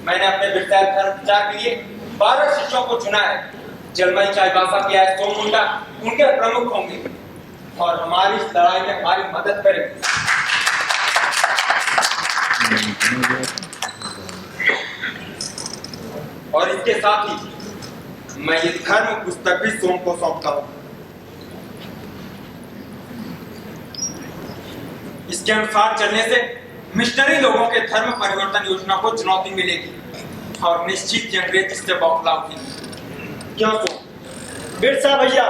मैंने अपने विषय धर्म प्रचार के लिए 12 शिष्यों को चुना है। जलमई चाईबासा के आए सोम मुंडा उनके प्रमुख होंगे और हमारी इस लड़ाई में हमारी मदद करेंगे। और इसके साथ ही मैं ये धर्म पुस्तक भी सोम को सौंपता हूं। इसके अनुसार चलने से मिशनरी लोगों के धर्म परिवर्तन योजना को चुनौती मिलेगी और निश्चित ही अंग्रेज इससे बौखला उठेंगे। क्यों तो बिरसा भैया,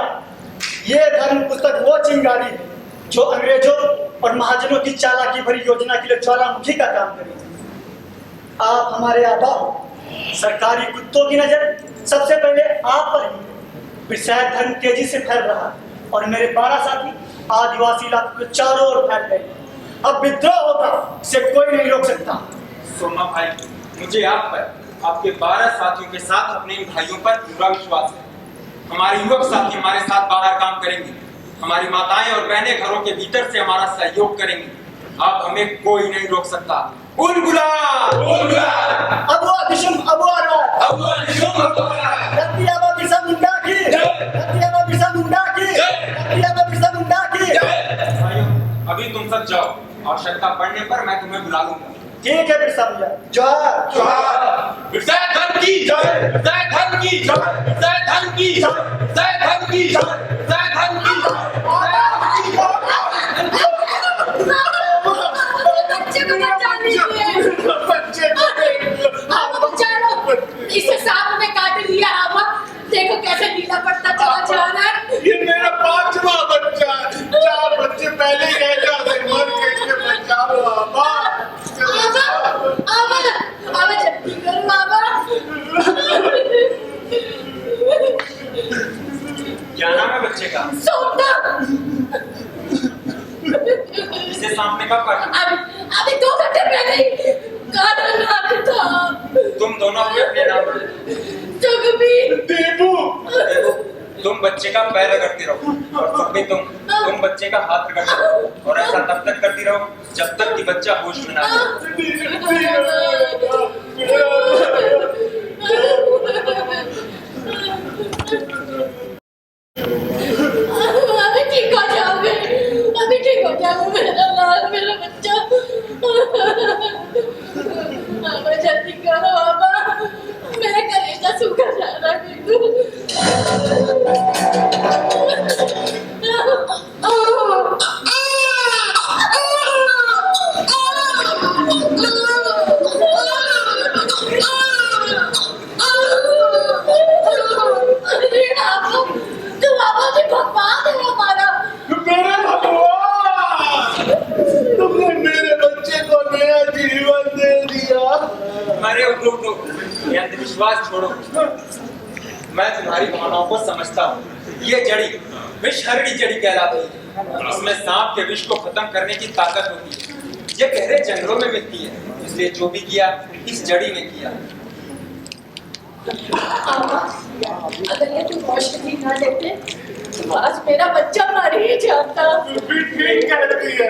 ये धर्म पुस्तक वो चिंगारी है जो अंग्रेजों और महाजनों की चालाकी भरी योजना के लिए ज्वालामुखी का काम करेगी। आप हमारे आबा हो, सरकारी कुत्तों की नजर सबसे पहले आप पर ही। विषय धर्म तेजी से फैल रहा है और मेरे 12 साथी आदिवासी इलाकों के चारों ओर फैल गए। अब विद्रोह होगा, इसे कोई नहीं रोक सकता। सोमा भाई, मुझे आप पर, आपके 12 साथियों के साथ अपने इन भाइयों पर पूरा विश्वास है। हमारे युवक साथी हमारे साथ बाहर काम करेंगे, हमारी माताएं और बहनें घरों के भीतर से हमारा सहयोग करेंगी। अब हमें कोई नहीं रोक सकता। अभी तुम सब जाओ, आवश्यकता पड़ने पर मैं तुम्हें बुला लूंगा। ठीक है बिरसा भैया, जोहार जोहार। विषय धर्म की जय, विषय धर्म की जय, विषय धर्म की जय, विषय धर्म की जय, विषय धर्म की इसे सांप ने काट लिया। आबा देखो कैसे नीला पड़ता चला जा रहा है। ये मेरा 5वां बच्चा, 4 बच्चे पहले ही रह जाते, मर गए, बचाओ आबा। आबा जल्दी करो आबा। क्या नाम है बच्चे का? सोमदा। इसे सांप ने कब काटा? अभी 2 घंटे पहले ही काटा था। तुम दोनों अपने नाम देबू। तुम बच्चे का पैर रगड़ती रहो और सब भी तुम बच्चे का हाथ रगड़ते रहो और ऐसा तब तक करती रहो जब तक कि बच्चा होश में ना आए। अभी ठीक हो जाओगे, अभी ठीक हो जाओगे मेरा लाल, मेरा बच्चा। आबा जल्दी करो आबा, मेरा कलेजा सूखा जा रहा है बिल्कुल। तुम आबा भी भगवान है हमारा। मेरे भगवान, तुमने मेरे बच्चे को नया जीवन दे दिया। अरे उठो, ये अंधविश्वास छोड़ो। मैं तुम्हारी भावनाओं को समझता हूँ। ये जड़ी विषहरिणी जड़ी कहलाती है। इसमें सांप के विष को खत्म करने की ताकत होती है। ये गहरे जंगलों में मिलती है, इसलिए जो भी किया इस जड़ी ने किया। अगर ये तुम औषधि ना लेते तो आज मेरा बच्चा मर ही जाता। ठीक कहती है,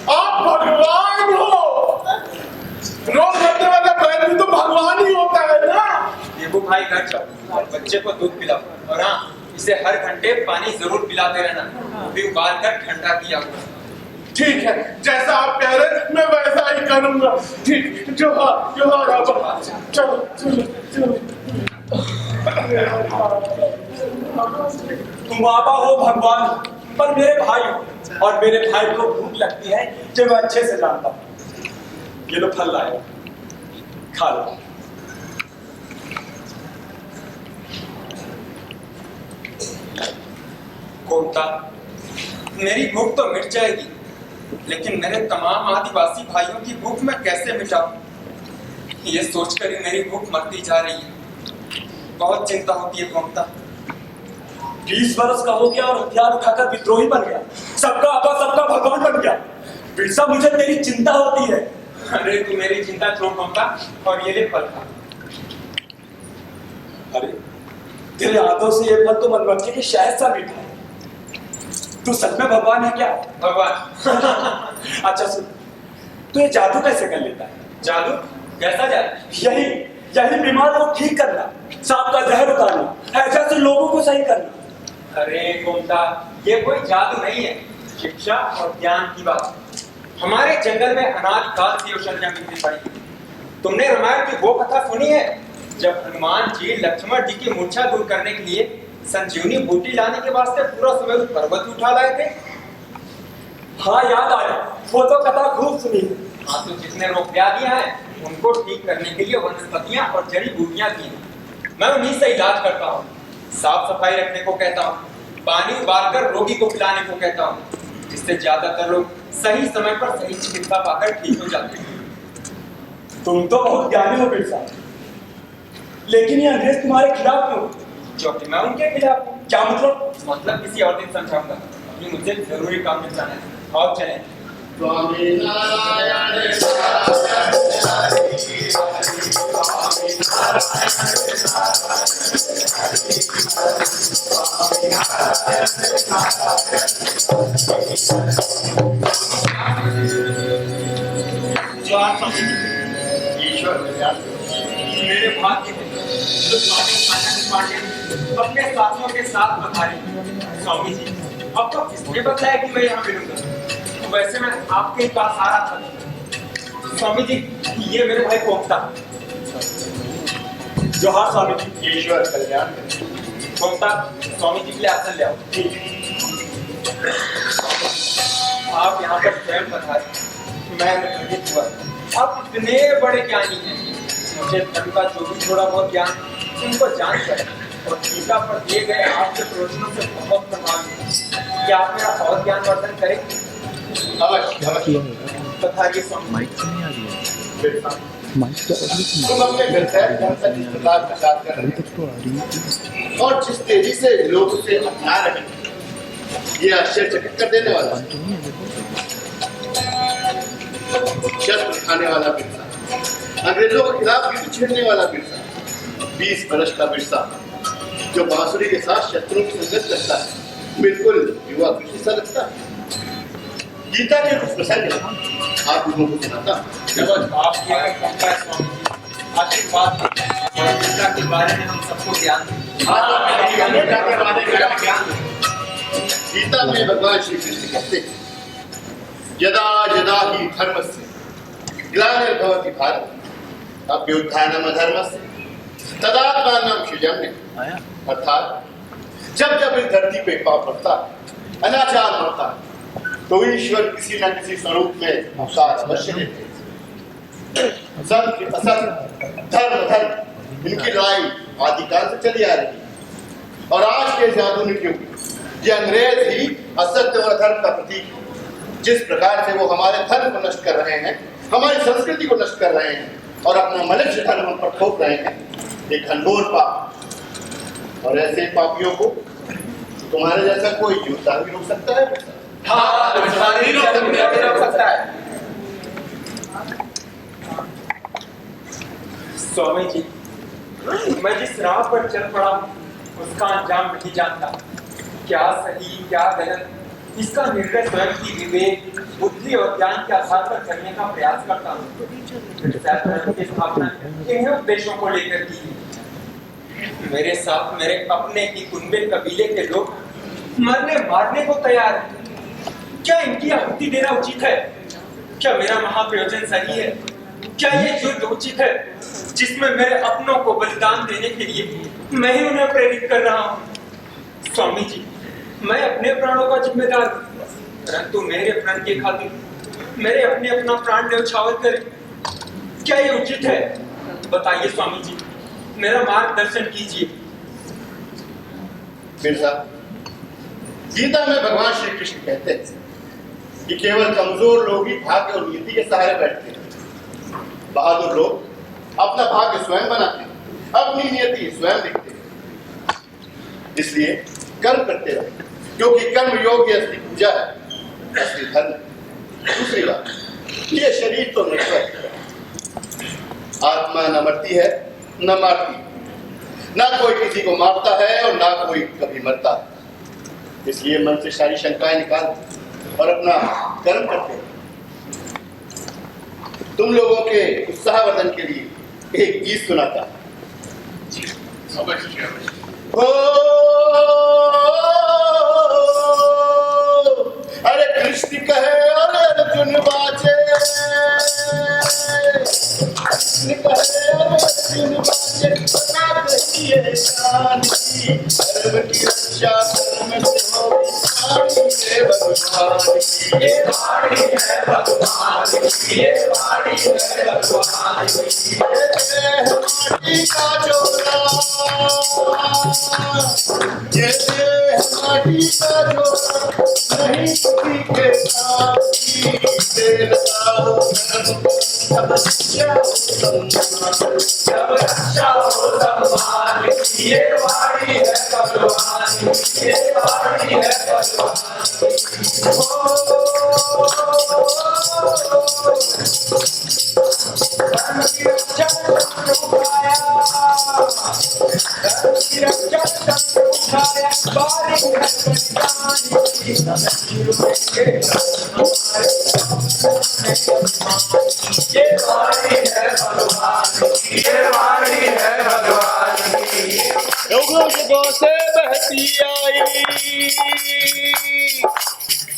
आप भगवान हो। रोज करने वाला बैल भी तो भगवान ही होता है ना। देबू भाई, घर जाओ और बच्चे को दूध पिलाओ और हाँ, इसे हर घंटे पानी जरूर पिलाते रहना, भी उबाल कर ठंडा किया हुआ। ठीक है, जैसा आप कह रहे मैं वैसा ही करूंगा। ठीक, जोहार जोहार आबा। चलो चलो चलो। तुम आबा हो भगवान, पर मेरे भाई हो और मेरे भाई को भूख लगती है जो मैं अच्छे से जानता हूँ। ये लो फल लाए, खा लो। कोमता, मेरी भूख तो मिट जाएगी, लेकिन मेरे तमाम आदिवासी भाइयों की भूख मैं कैसे मिटाऊं? ये सोचकर ही मेरी भूख मरती जा रही है। बहुत चिंता होती है कोमता। 20 वर्ष का हो गया और हथियार उठाकर विद्रोही बन गया, सबका आबा सबका भगवान बन गया। बिरसा, मुझे तेरी चिंता होती है। अरे तू मेरी चिंता छोड़ कोमता और ये ले फल खा। अरे तेरे हाथों से ये फल तो मधुमक्खी के शहद सा मीठा है। तू सच में भगवान है क्या? भगवान। अच्छा सुन, तू ये जादू कैसे कर लेता है? जादू? कैसा जादू? यही बीमार को ठीक करना, सांप का जहर उतारना, ऐसे लोगों को सही करना। अरे कोमता, ये कोई जादू नहीं है, शिक्षा और ज्ञान की बात। हमारे जंगल में अनादिकाल से औषधियां मिलती पड़ी। तुमने रामायण की वो कथा सुनी है जब हनुमान जी लक्ष्मण जी की मूर्छा दूर करने के लिए संजीवनी बूटी लाने के वास्ते पूरा समय पर्वत उठा लाए थे? हाँ याद आया, वो तो कथा खूब सुनी है। हाँ, तो जितने रोग व्याधियां हैं उनको ठीक करने के लिए वनस्पतियां और जड़ी बूटियां दी हैं। मैं उन्हीं से इलाज करता हूँ। साफ सफाई रखने को कहता हूँ, पानी उबालकर रोगी को पिलाने को कहता हूँ, जिससे ज्यादातर लोग सही समय पर सही चिकित्सा पाकर ठीक हो जाते हैं। तुम तो बहुत ज्ञानी हो बिरसा, लेकिन ये अंग्रेज तुम्हारे खिलाफ क्यों? क्योंकि मैं उनके खिलाफ हूँ। क्या मतलब? मतलब किसी और दिन समझाऊंगा। ये मुझे जरूरी काम निपटाना है। और चलें। ईश्वर मेरे भाग्य है जो स्वामी आनंद पांडे अपने साथियों के साथ बधाई। स्वामी जी, अब तो किसने बताया कि मैं यहाँ मिलूंगा? वैसे मैं आपके ही पास आ रहा था। स्वामी जी, ये मेरे भाई कोमता। जोहार स्वामी जी। ईश्वर कल्याण। कोमता, स्वामी जी के लिए आसन ले आओ। आप यहाँ पर स्वयं पधारे। मैं विचलित हुआ। आप इतने बड़े ज्ञानी हैं, मुझे धर्म का जो भी थोड़ा बहुत ज्ञान उनको जान कर और गीता पर दिए गए आपके प्रवचनों से बहुत प्रभावित हूं। क्या आप मेरा और ज्ञान वर्धन करेंगे? अवश्य। तथा ये स्वामी तुम अपने प्रकार प्रसाद कर रहे और जिस तेजी से लोग उसे अपना रहे ये आश्चर्यचकित कर देने वाला शस्त्र उठाने वाला बिरसा, अंग्रेजों के खिलाफ युद्ध छेड़ने वाला बिरसा, 20 वर्ष का बिरसा जो बांसुरी के साथ शत्रुओं की संगत करता है, बिल्कुल युवा कृषि सा लगता है। गीता के कुछ प्रसंग आप लोगों को सुनाता आपकी आशीर्वाद और गीता के बारे में हम सबको ज्ञान गीता में भगवान श्री कृष्ण कहते हैं, यदा यदा ही धर्मस्य ग्लानिर्भवति भारत अभ्युत्थानम् अधर्मस्य तदात्मानं सृजाम्यहम्। अर्थात जब जब इस धरती पे पाप बढ़ता है, अनाचार बढ़ता है, तो ईश्वर किसी न किसी स्वरूप में अवतार अवश्य लेते हैं। सत्य असत्य, धर्म धर्म, इनकी लड़ाई आदिकाल से चली आ रही है और आज के इस आधुनिक युग में ये अंग्रेज ही असत्य और अधर्म का प्रतीक है। जिस प्रकार से वो हमारे धर्म को नष्ट कर रहे हैं, हमारी संस्कृति को नष्ट कर रहे हैं और अपना मनुष्य धर्म हम पर थोप रहे हैं, एक घनघोर पाप। और ऐसे पापियों को तुम्हारे जैसा कोई योद्धा भी रोक सकता है? हाँ, रोक सकता है। स्वामी जी, मैं जिस राह पर चल पड़ा उसका अंजाम नहीं जानता। क्या सही क्या गलत, इसका निर्णय स्वयं की विवेक, बुद्धि और ज्ञान के आधार पर करने का प्रयास करता हूँ। धर्म की स्थापना इन्हीं उद्देश्यों को लेकर की। मेरे साथ मेरे अपने ही कुनबे कबीले के लोग मरने मारने को तैयार हैं। क्या इनकी आहुति देना उचित है? क्या मेरा महाप्रयोजन सही है? क्या ये युद्ध उचित है जिसमें मेरे अपनों को बलिदान देने के लिए मैं ही उन्हें प्रेरित कर रहा हूँ? स्वामी जी, मैं अपने प्राणों का जिम्मेदार हूँ, परंतु मेरे प्राण की खातिर मेरे अपना प्राण न्यौछावर करे, क्या ये उचित है? बताइए स्वामी जी, मेरा मार्गदर्शन कीजिए। बिरसा, गीता में भगवान श्री कृष्ण कहते हैं कि केवल कमजोर लोग ही भाग्य और नीति के सहारे बैठते हैं। बहादुर लोग अपना भाग्य स्वयं बनाते हैं, अपनी नियति स्वयं लिखते हैं। इसलिए कर्म करते रहे, क्योंकि कर्म योग ही असली पूजा है, असली धर्म। दूसरी बात, ये शरीर तो नश्वर है, आत्मा न मरती है न मारती, ना कोई किसी को मारता है और ना कोई कभी मरता है। इसलिए मन से सारी शंकाएं निकाल और अपना कर्म करते हैं। तुम लोगों के उत्साहवर्धन के लिए एक गीत सुनाता हूं। अरे कृष्ण कहे और अर्जुन बाजे, कृष्ण कहे और अर्जुन बाजे, बता कहिए शान की, धर्म की रक्षा कर्म से होगी, ये भगवान की, ये वाणी है भगवान की, ये वाणी है भगवान की। माटी का जोड़ा, ये माटी का जोड़ा, नहीं किसी के साथ की, तेरा हो जब रक्षा हो सम्मान की, ये वाणी है भगवान की, ये वाणी है भगवान युगों युगों से बहती आई,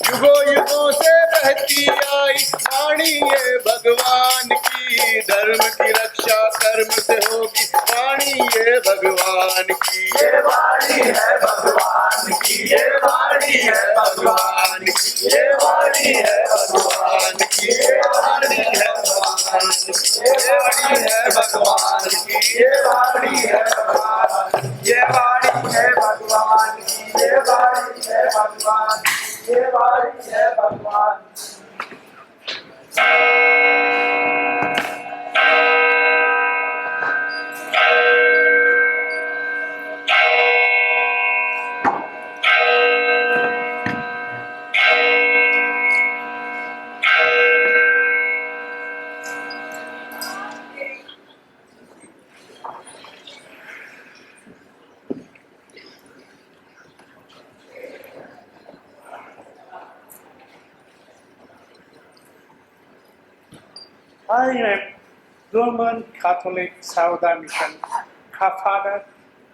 युगों युगों से बहती आई वाणी ये भगवान की, धर्म की रक्षा कर्म से होगी, वाणी ये भगवान की, ये वाणी है भगवान की, ये वाणी है भगवान की, ये वाणी है भगवान की, ये वाणी है भगवान की, ये वाणी है भगवान की, ये वाणी है भगवान, ये वाणी है भगवान की, ये वाणी है भगवान, ये वाणी है भगवान। I am Roman Catholic Sauda Mission का फादर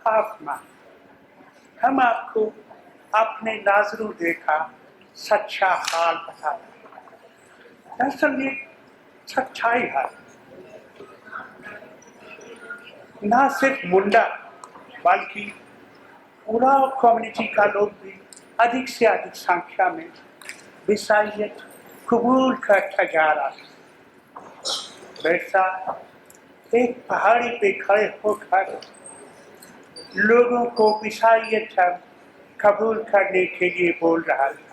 हाफमान। हम आपको अपने नाजरों देखा सच्चा हाल बताते हैं। दरअसल ये सच्चाई है, ना सिर्फ मुंडा बल्कि उराव कम्युनिटी का लोग भी अधिक से अधिक संख्या में ईसाईयत कबूल करता जा रहा है। वैसा एक पहाड़ी पे खड़े होकर लोगों को ईसाईयत धर्म कबूल करने के लिए बोल रहा है।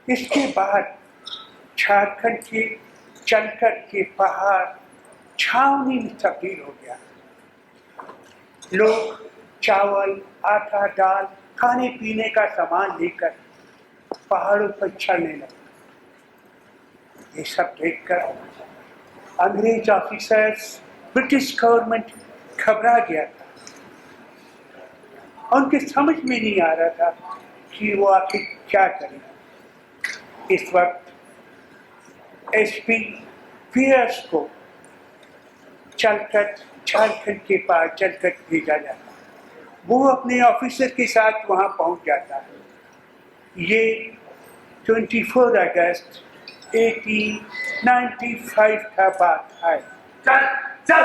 इसके बाद झारखंड के चलकट के पहाड़ छावनी में तब्दील हो गया। लोग चावल, आटा, दाल, खाने पीने का सामान लेकर पहाड़ों पर चढ़ने लगे। ये सब देखकर अंग्रेज ऑफिसर्स, ब्रिटिश गवर्नमेंट घबरा गया था। उनके समझ में नहीं आ रहा था कि वो आखिर क्या करें। इस वक्त एसपी पियर्स को चलकर झारखंड के पास चलकर भेजा जाता। वो अपने ऑफिसर के साथ वहाँ पहुँच जाता है। ये 24 अगस्त 1895 का बात है। चल चल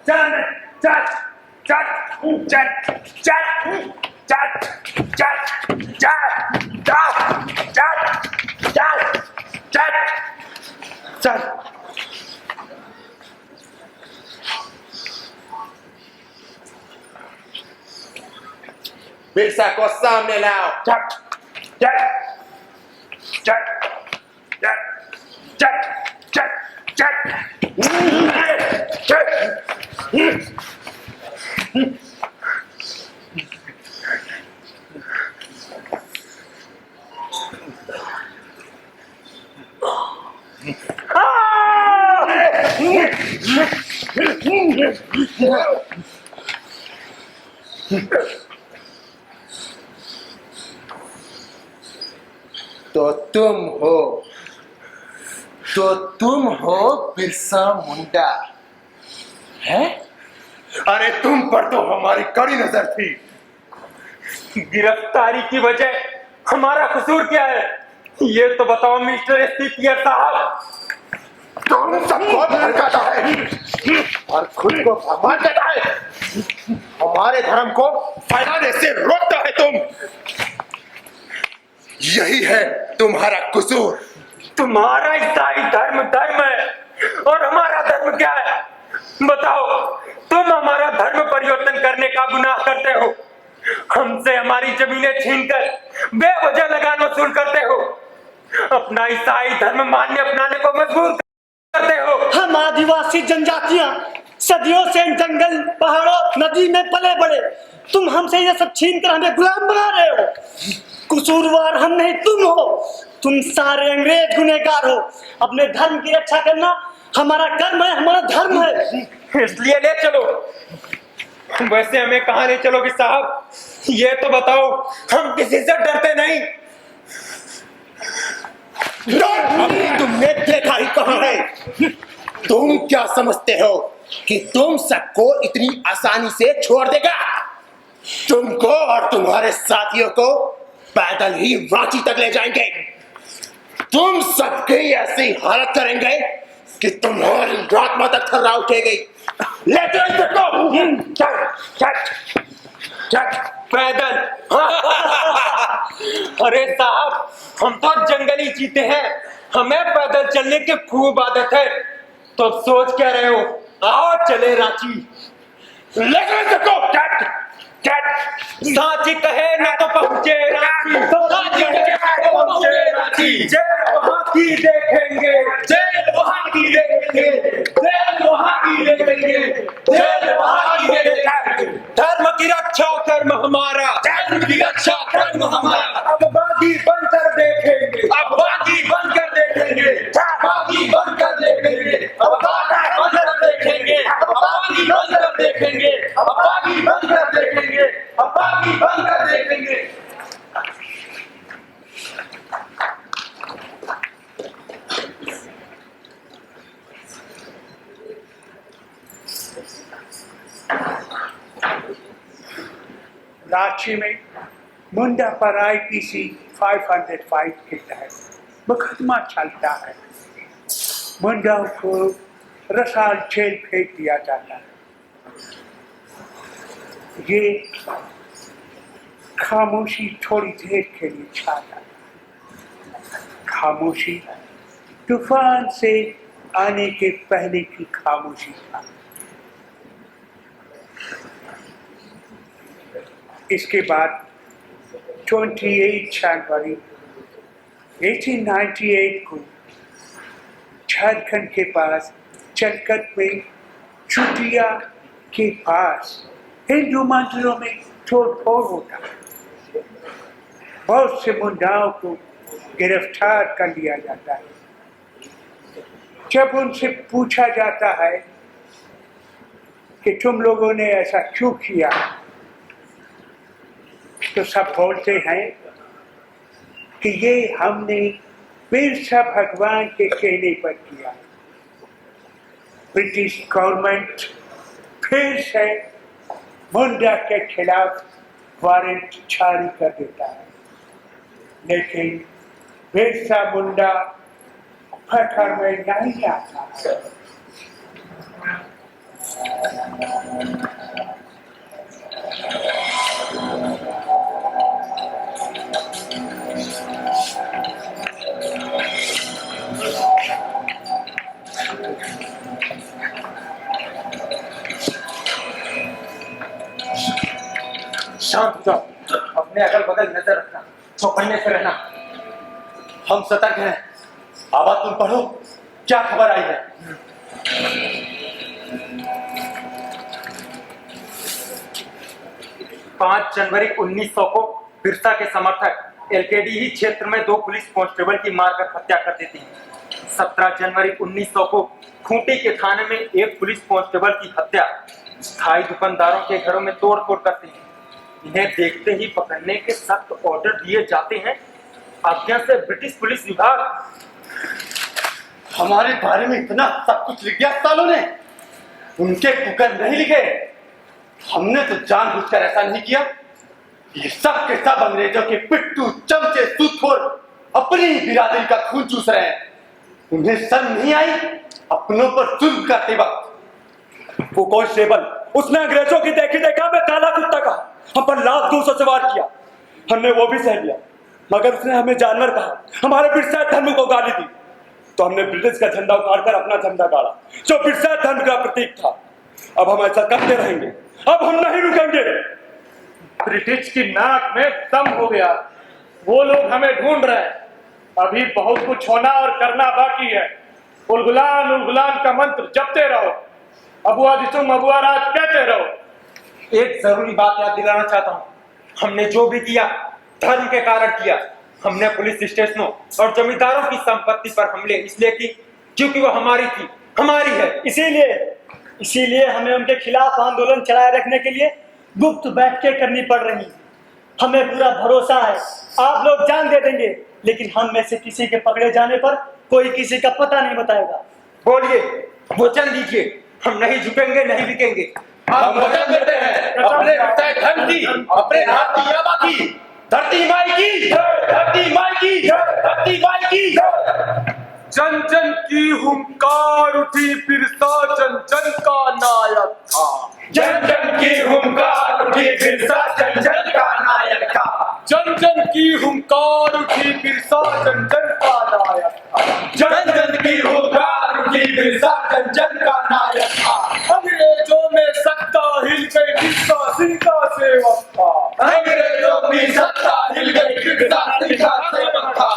चल चल बिरसा को सामने लाओ। तो तुम हो बिरसा मुंडा है? अरे तुम पर तो हमारी कड़ी नजर थी। गिरफ्तारी की वजह हमारा कसूर क्या है, ये तो बताओ मिस्टर एसपी साहब। तुम सबको भड़काता है और खुद को भगवान कहता है। हमारे धर्म को फैलाने से रोकता है तुम। यही है तुम्हारा कसूर। तुम्हारा ईसाई धर्म है और हमारा धर्म क्या है बताओ। तुम हमारा धर्म परिवर्तन करने का गुनाह करते हो, हमसे हमारी जमीनें छीनकर बेवजह लगान वसूल करते हो, अपना ईसाई धर्म मान्य अपनाने को मजबूर करते हो। हम आदिवासी जनजातियां सदियों से जंगल, पहाड़ों, नदी में पले बड़े, तुम हमसे ये सब छीन कर हमें गुलाम बना रहे हो। कसूरवार हम नहीं, तुम हो। तुम सारे अंग्रेज गुनहगार हो। अपने धर्म की रक्षा करना हमारा कर्म है, हमारा धर्म है। इसलिए ले चलो। वैसे हमें कहाँ ले चलोगे साहब, ये तो बताओ। हम किसी से डरते नहीं। तुमने देखा ही कहाँ है। तुम क्या समझते हो कि तुम सबको इतनी आसानी से छोड़ देगा? तुमको और तुम्हारे साथियों को पैदल ही रांची तक ले जाएंगे। तुम सबकी ऐसी हालत करेंगे कि तुम्हारी आत्मा तक थर्रा उठेगी। ले पैदल। अरे साहब, हम तो जंगली चीते हैं, हमें पैदल चलने की खूब आदत है। तो अब सोच क्या रहे हो, आओ चले रांची। लेकिन देखो सांची कहे ना तो पहुंचे रांची, तो रांची कहे पहुंचे रांची। जेल वहां की देखेंगे, जेल वहां की देखेंगे, जेल वहां की देखेंगे, जेल वहां की देखेंगे। धर्म की रक्षा कर्म हमारा, धर्म की रक्षा कर्म हमारा। अब बागी बनकर देखेंगे, अब बागी बनकर देखेंगे, बागी बनकर देखेंगे, अब बागी बनकर देखेंगे, अब बागी बनकर देखेंगे, अब बागी बनकर देखेंगे, अब बागी बनकर देखेंगे। रांची में मुंडा पर IPC 505 के तहत मुकदमा चलता है। मुंडा को रसाल जेल फेंक दिया जाता है। ये खामोशी थोड़ी देर के लिए छाता है। खामोशी तूफान से आने के पहले की खामोशी था। इसके बाद 28 जनवरी 1898 को झारखंड के पास चलकट में चुटिया के पास हिंदू मंदिरों में तोड़फोड़ होता है। बहुत से मुंडाओं को गिरफ्तार कर लिया जाता है। जब उनसे पूछा जाता है कि तुम लोगों ने ऐसा क्यों किया, तो सब बोलते हैं कि ये हमने बिरसा भगवान के कहने पर किया। ब्रिटिश गवर्नमेंट फिर से मुंडा के खिलाफ वारंट जारी कर देता है, लेकिन बिरसा मुंडा फकर में नहीं आता। शांत हो जाओ, अपने अगल बगल नजर रखना, चौकन्ने से रहना। हम सतर्क हैं। आबा तुम पढ़ो, क्या खबर आई है? 5 जनवरी 1900 को बिरसा के समर्थक एलकेडी ही क्षेत्र में 2 पुलिस कांस्टेबल की मारकर हत्या कर देती हैं। 17 जनवरी 1900 को खूंटी के थाने में एक पुलिस कांस्टेबल की हत्या स्थायी दुकानदारों के घरों में तोड़फोड़ करते हैं। इन्हें देखते ही पकड़ने के सख्त ऑर्डर दिए जाते हैं आज्ञा से ब्रिटिश पुलिस विभाग। हमारे बारे में इतना सब कुछ लिख दिया सालों ने, उनके कुकर नहीं लिखे। हमने तो जानबूझकर ऐसा नहीं किया। ये सब के सब अंग्रेजों के पिट्टू, चमचे, सूदखोर अपनी ही बिरादरी का खून चूस रहे हैं। उन्हें शर्म नहीं आई अपनों पर जुल्म करते वक्त? वो कांस्टेबल, उसने अंग्रेजों की देखी देखा में काला कुत्ता कहा, हम पर लाख 200 सवार किया, हमने वो भी सह लिया, मगर उसने हमें जानवर कहा, हमारे बिरसा धर्म को गाली दी, तो हमने ब्रिटिश का झंडा उखाड़कर अपना झंडा गाड़ा जो बिरसा धर्म का प्रतीक था। अब हम ऐसा करते रहेंगे, अब हम नहीं रुकेंगे। ब्रिटिश की नाक में दम हो गया, वो लोग हमें ढूंढ रहे हैं। अभी बहुत कुछ होना और करना बाकी है। उलगुलान उलगुलान का मंत्र जपते रहो, अबुआ दिसुम अबुआ राज कहते रहो। एक जरूरी बात याद दिलाना चाहता हूँ, हमने जो भी किया धर्म के कारण किया। हमने पुलिस स्टेशनों और जमींदारों की संपत्ति पर हमले इसलिए की क्योंकि वो हमारी थी, हमारी है। इसीलिए हमें उनके खिलाफ आंदोलन चलाए रखने के लिए गुप्त बैठकें करनी पड़ रही। हमें पूरा भरोसा है आप लोग जान दे देंगे, लेकिन हम में से किसी के पकड़े जाने पर कोई किसी का पता नहीं बताएगा। बोलिए, वचन दीजिए, हम नहीं झुकेंगे, नहीं बिकेंगे। हम वचन देते हैं अपने धर्म की, अपने हाथ की आबा की, धरती माई की, धरती माई की, धरती माई की। जन जन की हुंकार उठी, बिरसा जन जन का नायक था। जन जन की हुंकार उठी, बिरसा जन जन का नायक था। जन जन की हुंकार उठी, बिरसा जन जन का नायक था। जन जन की हुंकार उठी, बिरसा जन जन का नायक था। अंग्रेजों में सत्ता हिल गई, बिरसा सिंह का सेवक था। अंग्रेजों की सत्ता हिल गई, बिरसा सिंह का सेवक था।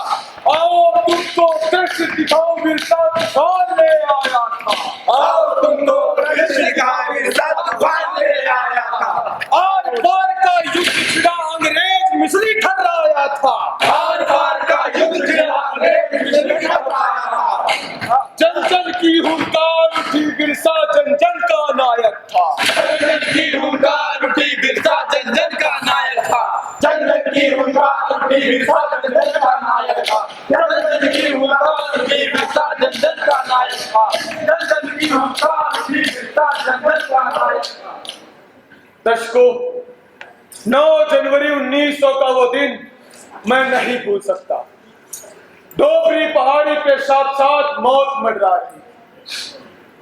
आओ तुमको कृष्ण दिखाओ, बिरसा तूफान ले आया था। आओ तुमको कृष्ण दिखाओ, बिरसा तूफान ले आया था। आर पार का युद्ध छिड़ा, अंग्रेज मिस्री ठहराया था। आर पार का युद्ध छिड़ा, अंग्रेज मिस्री ठहराया था। जन जन की हुंकार उठी, बिरसा जन जन का नायक था। जन जन की हुंकार उठी, बिरसा जन जन का नायक था। जन जन की हुंकार उठी, बिरसा जन जन का नायक था। जन जन की हुंकार उठी, बिरसा जन जन का नायक था। जन जन की हुंकार उठी, बिरसा जन जन का नायक था। दर्शकों, 9 जनवरी 1900 का वो दिन मैं नहीं भूल सकता। डोबरी पहाड़ी पे साथ साथ मौत मंडरा रही।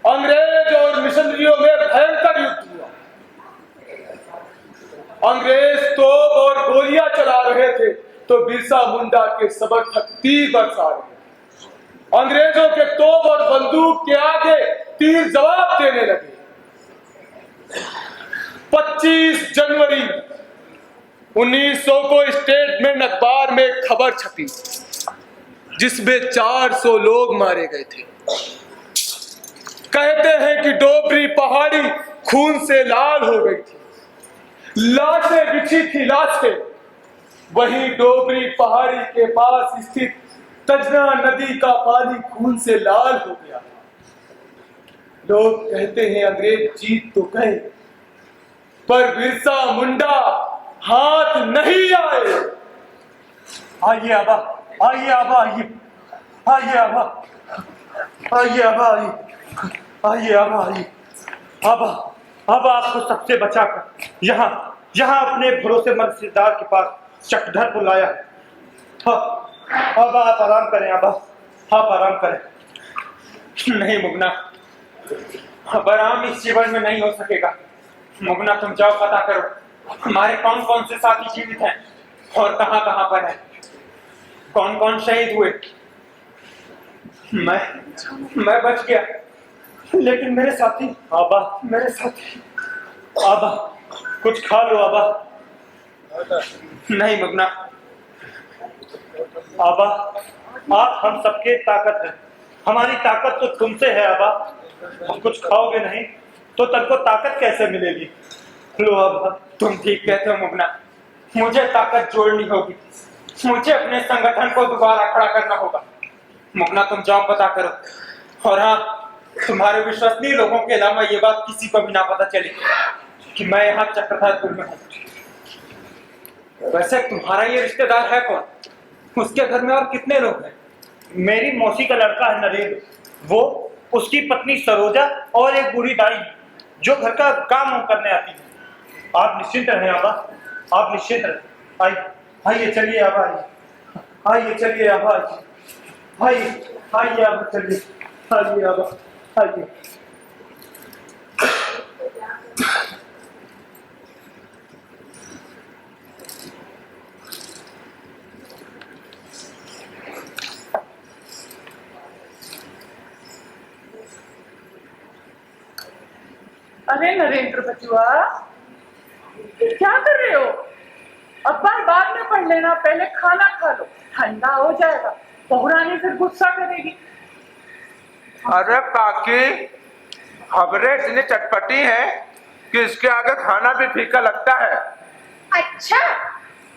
अंग्रेज और मिशनरियों में भयंकर युद्ध हुआ। अंग्रेज तोप और गोलियां चला रहे थे तो बिरसा मुंडा के समर्थक तीर बरसा रहे। अंग्रेजों के तोप और बंदूक के आगे तीर जवाब देने लगे। 25 जनवरी 1900 को स्टेटमेंट अखबार में खबर छपी जिसमें 400 लोग मारे गए थे। कहते हैं कि डोबरी पहाड़ी खून से लाल हो गई थी, लाशें बिछी थी, लाशें। वहीं डोबरी पहाड़ी के पास स्थित तजना नदी का पानी खून से लाल हो गया था। लोग कहते हैं अंग्रेज जीत तो गए, पर बिरसा मुंडा हाथ नहीं आए। आइए आबा, आइए आबा, आइए, आइए आबा, आइए आबा, आइए, आइए आबा, आइए। आबा, आबा आपको सबसे बचाकर यहाँ अपने भरोसेमंद रिश्तेदार के पास चक्रधर को लाया। आबा आप आराम करें, आबा आप आराम करें। नहीं मुगना, अब आराम इस जीवन में नहीं हो सकेगा। मुगना तुम जाओ, पता करो हमारे कौन कौन से साथी जीवित हैं और कहां कहां पर हैं, कौन कौन शहीद हुए। मैं बच गया, लेकिन मेरे साथी, आबा मेरे साथी, आबा कुछ खा लो आबा, नहीं मुगना। आबा, आप हम सबके ताकत है। हमारी ताकत तो तुमसे है आबा। हम कुछ खाओगे नहीं तो तुमको ताकत कैसे मिलेगी? लो आबा। तुम ठीक कहते हो मुगना, मुझे ताकत जोड़नी होगी। मुझे अपने संगठन को दोबारा खड़ा करना होगा। मुगना तुम जाओ पता करो, और हाँ, तुम्हारे विश्वसनीय लोगों के अलावा ये बात किसी को भी ना पता चले कि मैं यहाँ चक्रधरपुर में हूँ। वैसे तुम्हारा ये रिश्तेदार है कौन? उसके घर में और कितने लोग हैं? मेरी मौसी का लड़का है नरेंद्र, वो, उसकी पत्नी सरोजा और एक बूढ़ी दाई जो घर का काम करने आती है। आप निश्चिंत रहें आबा, आप निश्चिंत रहें। आइए आइए, चलिए आबा, आइए आइए, चलिए आबा, आइए आइए आबा, चलिए आइए आबा, आइए। अरे नरेंद्र बचुआ, क्या कर रहे हो? अखबार बाद में पढ़ लेना, पहले खाना खा लो, ठंडा हो जाएगा। बहुरानी फिर गुस्सा करेगी। अरे काकी, खबरें इतनी चटपटी है कि इसके आगे खाना भी फीका लगता है। अच्छा,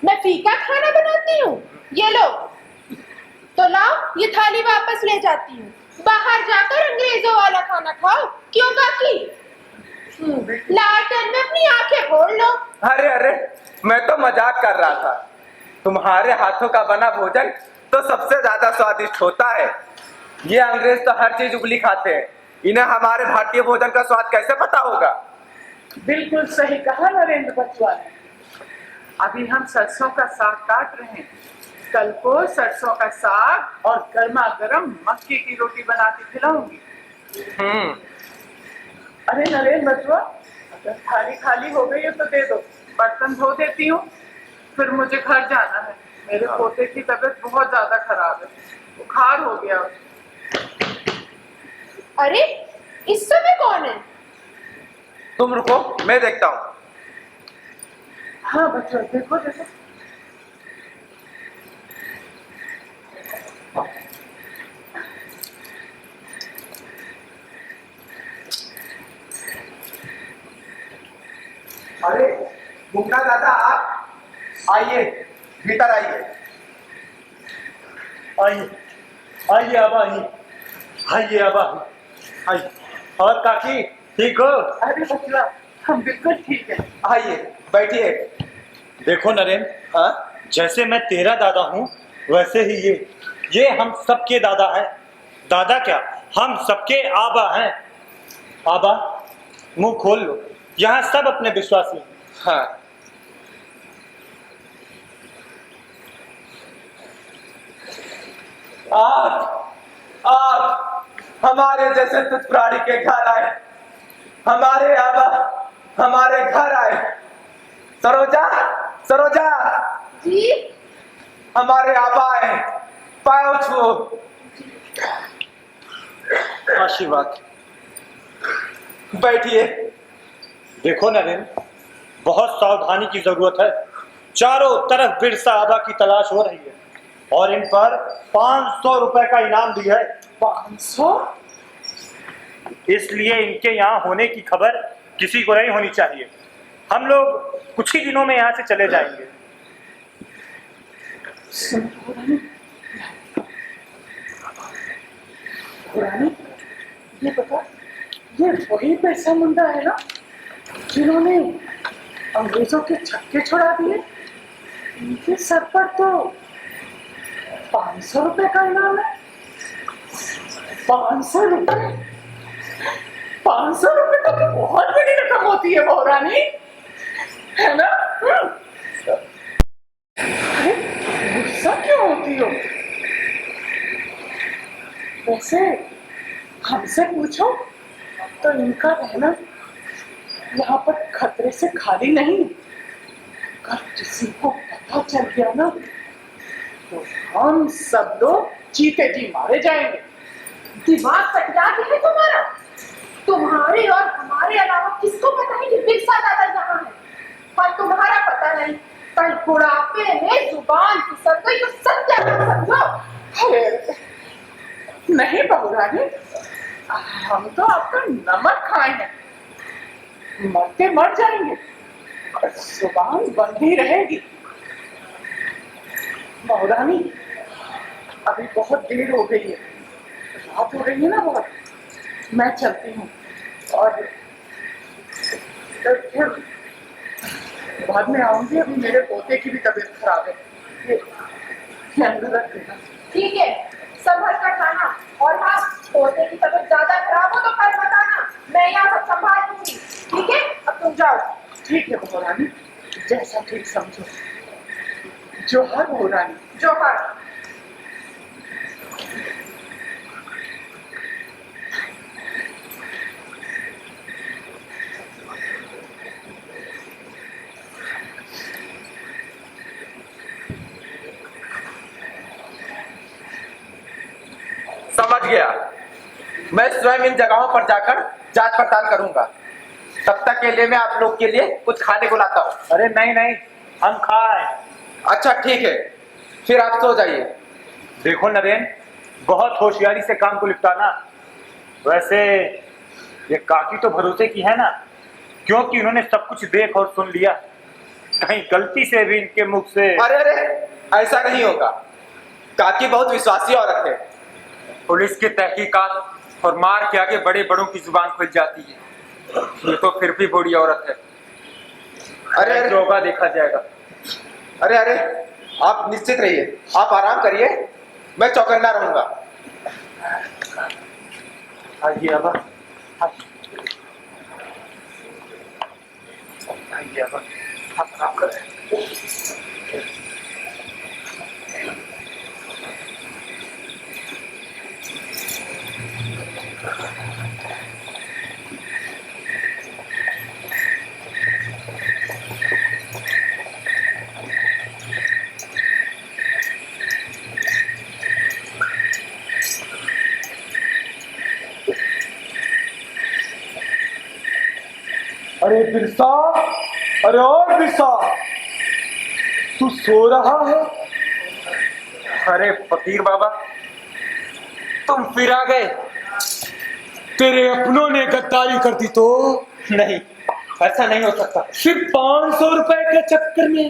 मैं फीका खाना बनाती हूँ? ये लो, तो लाओ, ये थाली वापस ले जाती हूँ। बाहर जाकर अंग्रेजों वाला खाना खाओ। क्यों काकी? लालटेन में अपनी आंखें फोड़ लो। अरे अरे, मैं तो मजाक कर रहा था। तुम्हारे हाथों का बना भोजन तो सबसे ज्यादा स्वादिष्ट होता है। ये अंग्रेज तो हर चीज उबली खाते हैं, इन्हें हमारे भारतीय भोजन का स्वाद कैसे पता होगा? बिल्कुल सही कहा नरेंद्र बचुआ ने। अभी हम सरसों का साग काट रहे हैं। कल को सरसों का साग और गर्मा गर्म मक्की की रोटी बना के खिलाऊंगी। अरे नरेंद्र बचुआ, अगर थाली खाली हो गई है तो दे दो, बर्तन धो देती हूँ। फिर मुझे घर जाना है। मेरे पोते की तबीयत बहुत ज्यादा खराब है, बुखार हो गया। अरे, इस समय कौन है? तुम रुको, मैं देखता हूँ। हाँ बच्चों, देखो देखो। अरे मुन्ना दादा, आप आइए, भीतर आइए। आइए आइए आबा, आइए आइए आबा, आइए। और काकी ठीक हो? अरे बचुआ, हम बिल्कुल ठीक है। आइए बैठिए। देखो नरेंद्र, हाँ, जैसे मैं तेरा दादा हूँ वैसे ही ये हम सबके दादा हैं। दादा क्या, हम सबके आबा हैं। आबा, मुंह खोल लो, यहाँ सब अपने विश्वासी हैं। हाँ, आप हमारे जैसे तुझ प्राणी के घर आए, हमारे आबा हमारे घर आए। सरोजा, सरोजा जी, हमारे आबा आए, पाँव छुओ। आशीर्वाद। बैठिए। देखो नरेंद्र, बहुत सावधानी की जरूरत है। चारों तरफ बिरसा आबा की तलाश हो रही है और इन पर 500 रुपए का इनाम भी है। 500? इसलिए इनके यहाँ होने की खबर किसी को नहीं होनी चाहिए। हम लोग कुछ ही दिनों में यहाँ से चले जाएंगे। पुरानी, ये बता, ये वही पैसा मुंडा है ना जिन्होंने अंग्रेजों के छक्के छुड़ा दिए? इनके सर पर तो 500 रुपए का इनाम है। 500 रुपए? 500 रुपए तो बहुत बड़ी रकम होती है बहुरानी, है ना? अरे गुस्सा क्यों होती हो? वैसे हमसे पूछो तो इनका रहना यहाँ पर खतरे से खाली नहीं। अगर किसी को पता चल गया ना तो हम सब लोग जीते जी मारे जाएंगे। दिमाग सटिया है तुम्हारा। तुम्हारे और हमारे अलावा किसको पता है कि बिरसा दादा यहाँ है? पर तुम्हारा पता नहीं, पर बुढ़ापे में जुबान फिसल गई तो सत्य समझो। अरे नहीं बहुरानी, हम तो आपका नमक खाए हैं, मरते मर जाएंगे और जुबान बंदी रहेगी। बहुरानी अभी बहुत देर हो गई है, रात हो रही है ना बहुत, मैं चलती हूँ और फिर बाद में आऊंगी। अभी मेरे पोते की भी तबीयत खराब है, ये अंदर रख देना। ठीक है, संभल कर खाना। और हाँ, पोते की तबीयत ज्यादा खराब हो तो कल बताना, मैं यहाँ सब संभाल लूंगी। ठीक है, अब तुम जाओ। ठीक है बहुरानी, जैसा ठीक समझो। जोहर बहुरानी। जोहर। समझ गया, मैं स्वयं इन जगहों पर जाकर जांच पड़ताल करूंगा। तब तक के लिए मैं आप लोग के लिए कुछ खाने को लाता हूँ। अरे नहीं नहीं, हम खाए। अच्छा ठीक है, फिर आप सो जाइए। देखो नरेन, बहुत होशियारी से काम को निपटाना। वैसे ये काकी तो भरोसे की है ना, क्योंकि उन्होंने सब कुछ देख और सुन लिया। कहीं गलती से भी इनके मुख से। अरे अरे, ऐसा नहीं होगा। काकी बहुत विश्वासी औरत है। पुलिस की तहकीकात और मार के आगे बड़े बड़ों की जुबान खुल जाती है। ये तो फिर भी बुरी औरत है। अरे जो होगा देखा जाएगा। अरे अरे, आप निश्चित रहिए, आप आराम करिए, मैं चौकन्ना रहूंगा। आइए अब, आइए अब, आप काम करें। अरे बिरसा, अरे और बिरसा, तू सो रहा है? अरे फकीर बाबा, तुम फिर आ गए। तेरे अपनों ने गद्दारी कर दी तो? नहीं, ऐसा नहीं हो सकता। सिर्फ 500 रुपए के चक्कर में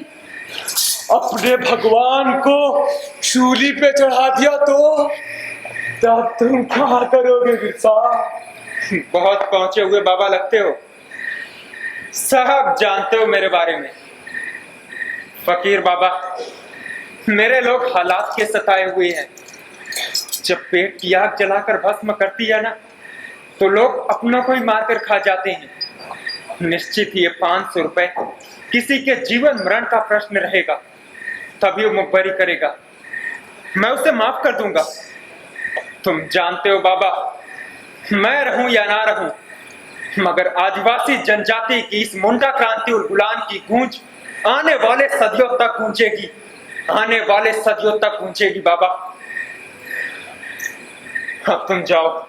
अपने भगवान को शूली पे चढ़ा दिया तो तब तुम क्या करोगे बिरसा? बहुत पहुंचे हुए बाबा लगते हो, सब जानते हो मेरे बारे में। फकीर बाबा, मेरे लोग हालात के सताए हुए हैं। जब पेट की आग जलाकर भस्म करती है ना, तो लोग अपनों को ही मारकर खा जाते हैं। निश्चित ही ये 500 रुपए किसी के जीवन मरण का प्रश्न रहेगा, तभी वो मुखबरी करेगा। मैं उसे माफ कर दूंगा। तुम जानते हो बाबा, मैं रहूं या ना रहूं, मगर आदिवासी जनजाति की इस मुंडा क्रांति और गुलाम की गूंज आने वाले सदियों तक गूंजेगी, आने वाले सदियों तक गूंजेगी बाबा। अब तुम जाओ।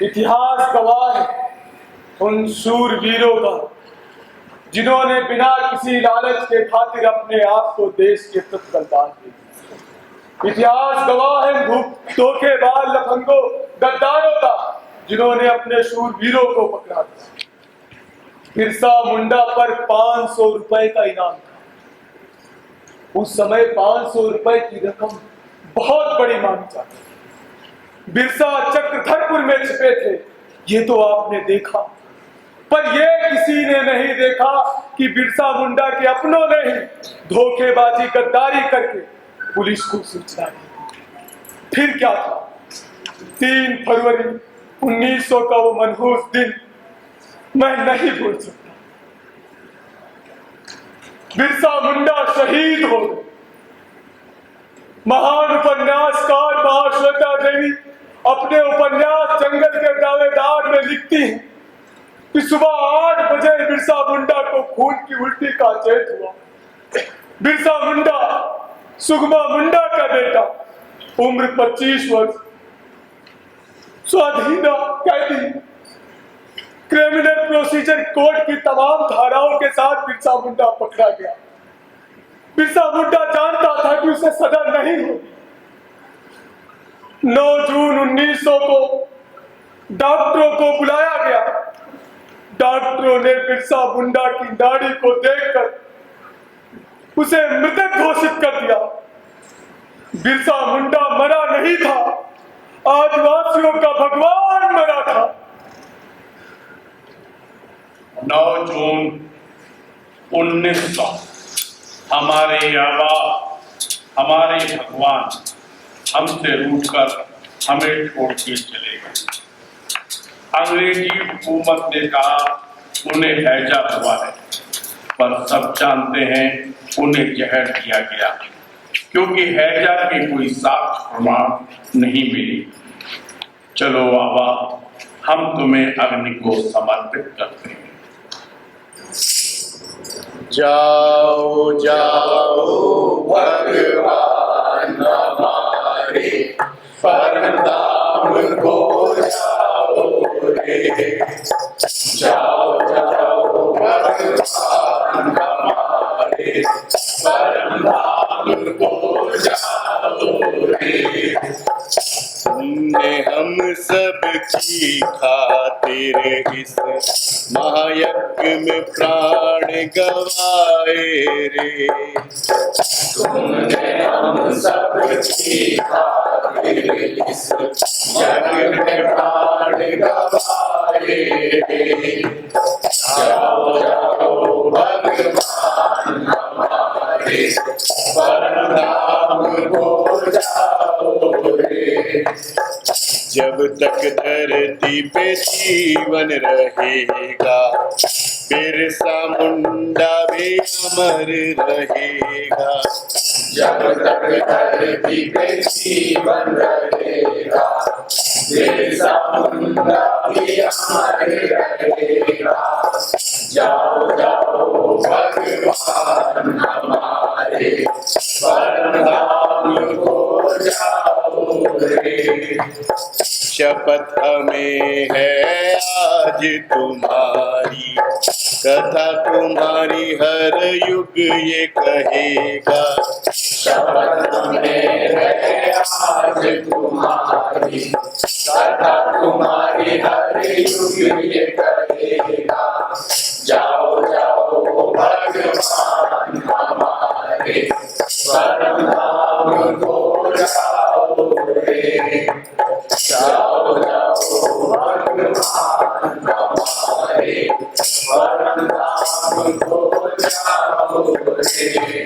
इतिहास गवाह है उन शूरवीरों का जिन्होंने बिना किसी लालच के खातिर अपने आप को देश के प्रति बलिदान दिया। इतिहास गवाह है धोखेबाज लफंगों गद्दारों का जिन्होंने अपने शूरवीरों को पकड़ा दिया। बिरसा मुंडा पर 500 रुपए का इनाम था। उस समय 500 रुपए की रकम बहुत बड़ी मानी जाती। बिरसा चक्रधरपुर में छिपे थे, ये तो आपने देखा, पर यह किसी ने नहीं देखा कि बिरसा मुंडा के अपनों ने ही धोखेबाजी गद्दारी करके पुलिस को सूचना दी। फिर क्या था? 3 फरवरी 1900 का वो मनहूस दिन मैं नहीं भूल सकता। बिरसा मुंडा शहीद हो गए। महान उपन्यासकार महाश्वेता देवी अपने उपन्यास जंगल के दावेदार में लिखती हैं, कि सुबह 8 बजे बिरसा मुंडा को खून की उल्टी का चेत हुआ। बिरसा मुंडा सुगमा मुंडा का बेटा, उम्र 25 वर्ष, स्वाधीन कैदी, क्रिमिनल प्रोसीजर कोड की तमाम धाराओं के साथ बिरसा मुंडा पकड़ा गया। बिरसा मुंडा जानता था कि उसे सजा नहीं होगी। 9 जून 1900 को डॉक्टरों को बुलाया गया। डॉक्टरों ने बिरसा मुंडा की नाड़ी को देखकर उसे मृतक घोषित कर दिया। बिरसा मुंडा मरा नहीं था, आदिवासियों का भगवान मरा था। 9 जून 1900 हमारे आबा, हमारे भगवान हमसे रूठकर हमें छोड़ के चले गए। अंग्रेजी हुकूमत ने कहा उन्हें हैजा हुआ है, पर सब जानते हैं उन्हें जहर दिया गया, क्योंकि हैजा की कोई साक्ष्य प्रमाण नहीं मिली। चलो आबा, हम तुम्हें अग्नि को समर्पित करते हैं। जाओ जाओ भगवान हमारे, परमधाम को जाओ रे। जाओ जाओ भगवान हमारे, परमधाम को जाओ रे। तुमने हम सब की खातिर इस महायज्ञ में प्राण गवाए रे। तुमने हम सब की खातिर इस यज्ञ में प्राण गवाए रे। जाओ जाओ भगवान हमारे, परमधाम को जाओ रे। जब तक धरती पे जीवन रहेगा, बिरसा मुंडा भी अमर रहेगा। जब तक धरती पे जीवन रहेगा, बिरसा मुंडा भी अमर रहेगा। जाओ जाओ भगवान हमारे, परमधाम को जाओ रे। शपथ हमें है आज तुम्हारी, कथा तुम्हारी हर युग ये कहेगा। शपथ हमें है आज तुम्हारी, कथा तुम्हारी हर युग ये कहेगा। जाओ जाओ भगवान हमारे, परमधाम को जाओ रे। जाओ जाओ भगवान हमारे, परमधाम को जाओ रे।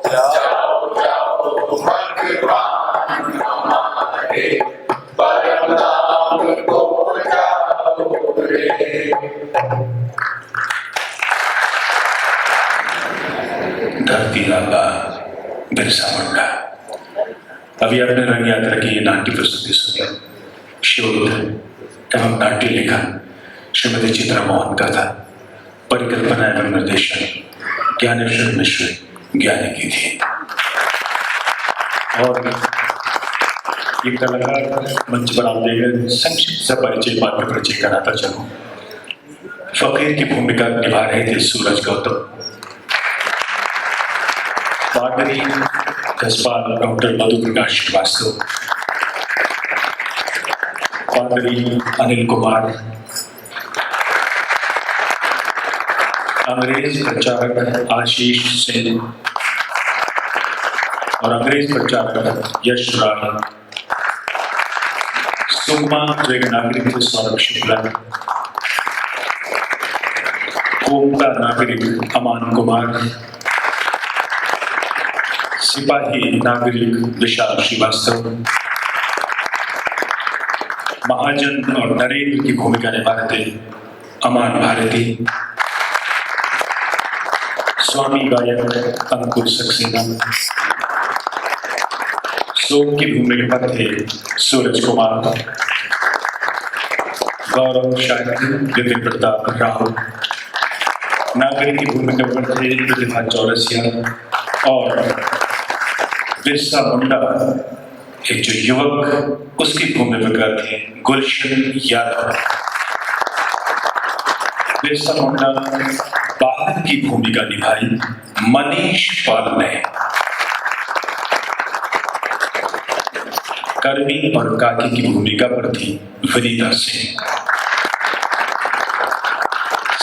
जाओ जाओ भगवान हमारे, परमधाम को जाओ रे। धरती आबा बिरसा मुंडा। अभी आपने रंग यात्रा की ये नाट्य प्रस्तुति सुनी। शोध एवं नाट्य लेखन श्रीमती चित्रा मोहन का था। परिकल्पना एवं निर्देशन ज्ञानेश्वर मिश्र ज्ञानी की थी। और ये कलाकार मंच पर आते संक्षिप्त सा परिचय पात्र परिचय कराता चलूं। फकीर की भूमिका निभा रहे थे सूरज गौतम। पादरी जसपाल डॉक्टर मधु प्रकाश श्रीवास्तव, पादरी अनिल कुमार, अंग्रेज प्रचारक आशीष सिंह और अंग्रेज प्रचारक यश राय, सुगमा द्विग नागरिक सौरभ शुक्ला, कोमता नागरिक अमान कुमार, सिपाही नागरिक विशाल श्रीवास्तव, महाजन और नरेंद्र की भूमिका निभा रहे थे अमान भारती, स्वामी गायक अंकुर सक्सेना, सोम की भूमिका थे सूरज कुमार, गौरव शाही, विपिन प्रताप राव, नागरिक की भूमिका पर थे प्रतिभा चौरसिया और बिरसा मुंडा एक जो युवक उसकी भूमिका थी गुलशन यादव। बिरसा मुंडा बालक की भूमिका निभाई मनीष पाल ने। कर्मी और काकी की भूमिका पर थी वनीता सिंह।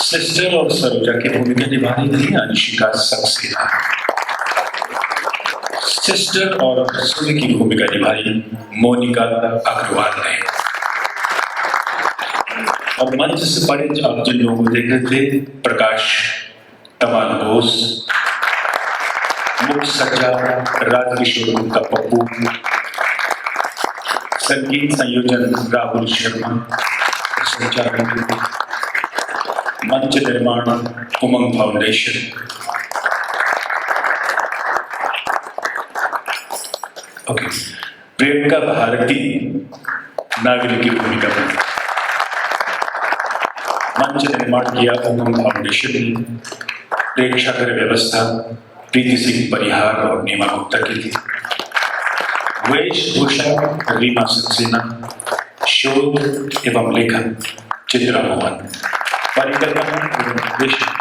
सिस्टर और सरोजा की भूमिका निभा रही थी अनुष्का सक्सेना। सिस्टर और सुनी की भूमिका निभाई मोनिका अग्रवाल ने। और मंच से परे आप जिन लोगों को देख रहे थे, प्रकाश तमाल बोस, मुख्य सच्चा राजकिशोर गुप्ता पप्पू, संगीत संयोजन राहुल शर्मा, संचालन मंच निर्माण उमंग फाउंडेशन। ओके, प्रियंका भारती नागरिक की भूमिका में। मंच निर्माण किया उमंग फाउंडेशन ने। प्रेक्षागर व्यवस्था प्रीति सिंह परिहार और नीमा गुप्ता की थी। वेशभूषा रीमा सक्सेना, शोध एवं लेखन चित्रा मोहन, परिकल्पना एवं निर्देशन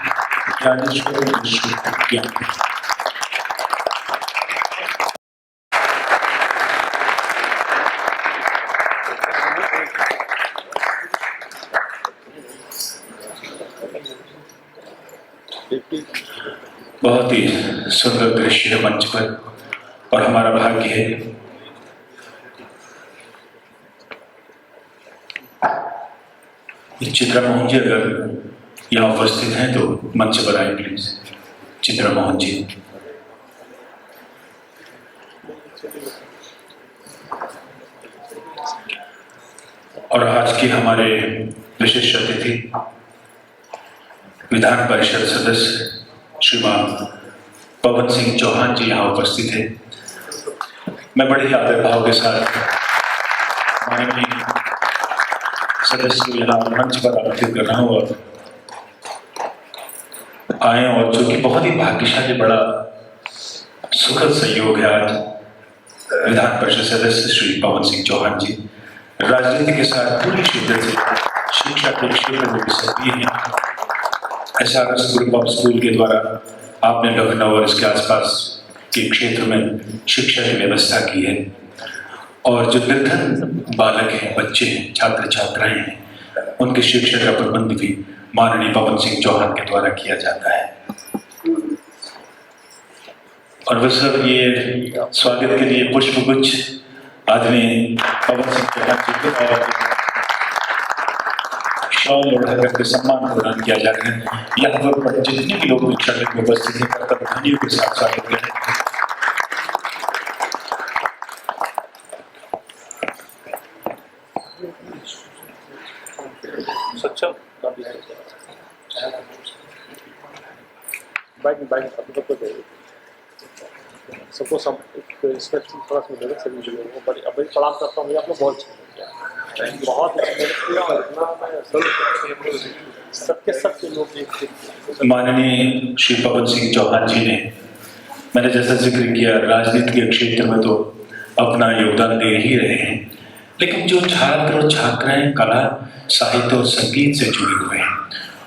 ज्ञानेश्वर विश्वविद्यालय। बहुत ही सुंदर दृश्य है मंच पर और हमारा भाग्य है चित्रा मोहन जी अगर यहाँ उपस्थित हैं तो मंच पर आए प्लीज। चित्रा मोहन जी। और आज के हमारे विशिष्ट अतिथि विधान परिषद सदस्य श्रीमान पवन सिंह चौहान जी यहाँ उपस्थित हैं। मैं बड़े ही आदर भाव के साथ माननीय सदस्य को यहाँ मंच पर आमंत्रित कर रहा हूँ और आए, और जो कि बहुत ही भाग्यशाली बड़ा सुखद संयोग है। आज विधान परिषद सदस्य श्री पवन सिंह चौहान जी राजनीति के साथ पूरी शिद्दत से शिक्षा के क्षेत्र में भी सक्रिय हैं। SRS ग्रुप ऑफ स्कूल के द्वारा आपने लखनऊ और इसके आसपास के क्षेत्र में शिक्षा की व्यवस्था की है और जो निर्धन बालक हैं, बच्चे हैं, छात्र छात्राएं हैं, उनकी शिक्षा का प्रबंध भी माननीय पवन सिंह चौहान के द्वारा किया जाता है। और वह सब ये स्वागत के लिए पुष्पगुच्छ आदरणीय पवन सिंह चौहान जी को और शॉल ओढ़ा करके सम्मान प्रदान किया जा रहा है। यहाँ पर जितने भी लोग शिक्षा में उपस्थित हैं कर्तव्य ध्वनियों के साथ स्वागत करें। सबको सब रिस्पेक्ट थोड़ा सा मिलेगा सभी लोगों को। बड़ी अब सलाम करता हूँ, आप लोग बहुत बहुत सबके सबके लोग। माननीय श्री पवन सिंह चौहान जी ने, मैंने जैसा जिक्र किया, राजनीति के क्षेत्र में तो अपना योगदान दे ही रहे हैं, लेकिन जो छात्र और छात्राएं कला, साहित्य और संगीत से जुड़े हुए हैं,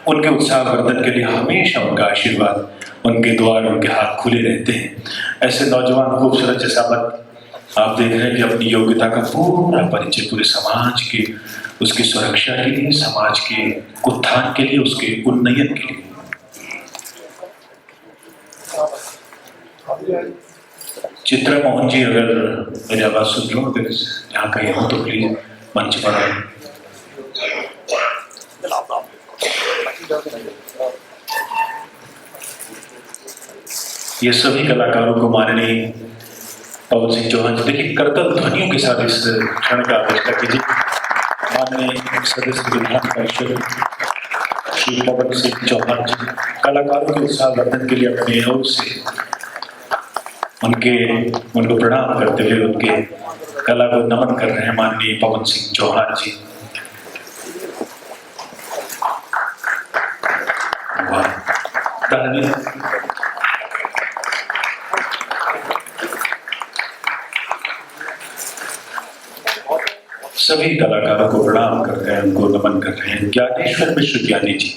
उनके उत्साहवर्धन के लिए हमेशा उनका आशीर्वाद, उनके द्वार, उनके हाथ खुले रहते हैं। ऐसे नौजवान खूबसूरत जसावत आप देख रहे हैं कि अपनी योग्यता का पूरा परिचय पूरे समाज के, उसकी सुरक्षा के लिए, समाज के उत्थान के लिए, उसके उन्नयन के लिए। चित्रा मोहन जी अगर मेरी आवाज सुन लो, अगर यहाँ कहीं हो तो प्लीज मंच पर आए। ये सभी कलाकारों को माननीय पवन सिंह चौहान जी, देखिए कर्तव्य ध्वनियों के साथ इस क्षण का आविष्कार कीजिए। माननीय सदस्य विधान परिषद श्री पवन सिंह चौहान जी कलाकारों के उत्साहवर्धन के लिए अपने ओर से उनको प्रणाम करते हुए उनके कला को नमन कर रहे हैं माननीय पवन सिंह चौहान जी। कहानी। सभी कलाकारों को प्रणाम कर रहे हैं, उनको नमन कर रहे हैं। ज्ञानेश्वर मिश्र ज्ञानी जी,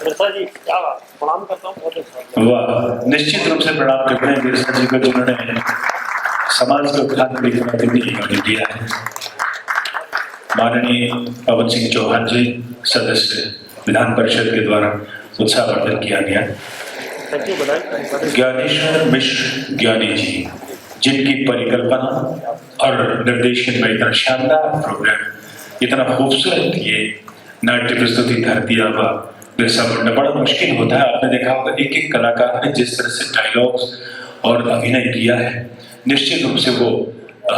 जी क्या बात, प्रणाम करता हूँ, बहुत अच्छा। वाह, निश्चित रूप से प्रणाम करते हैं बिरसा जी को, जिन्होंने समाज के उत्थान के लिए कार्य किया है। माननीय पवन सिंह चौहान जी, सदस्य विधान परिषद के द्वारा उत्साहवर्धन किया गया। ज्ञानेश्वर मिश्र ज्ञानी जी, जिनकी परिकल्पना और निर्देशन में इतना शानदार प्रोग्राम, इतना खूबसूरत ये नाट्य प्रस्तुति धरती आबा बिरसा मुंडा, बड़ा मुश्किल होता है। आपने देखा होगा एक एक कलाकार ने जिस तरह से डायलॉग्स और अभिनय किया है, निश्चित रूप से वो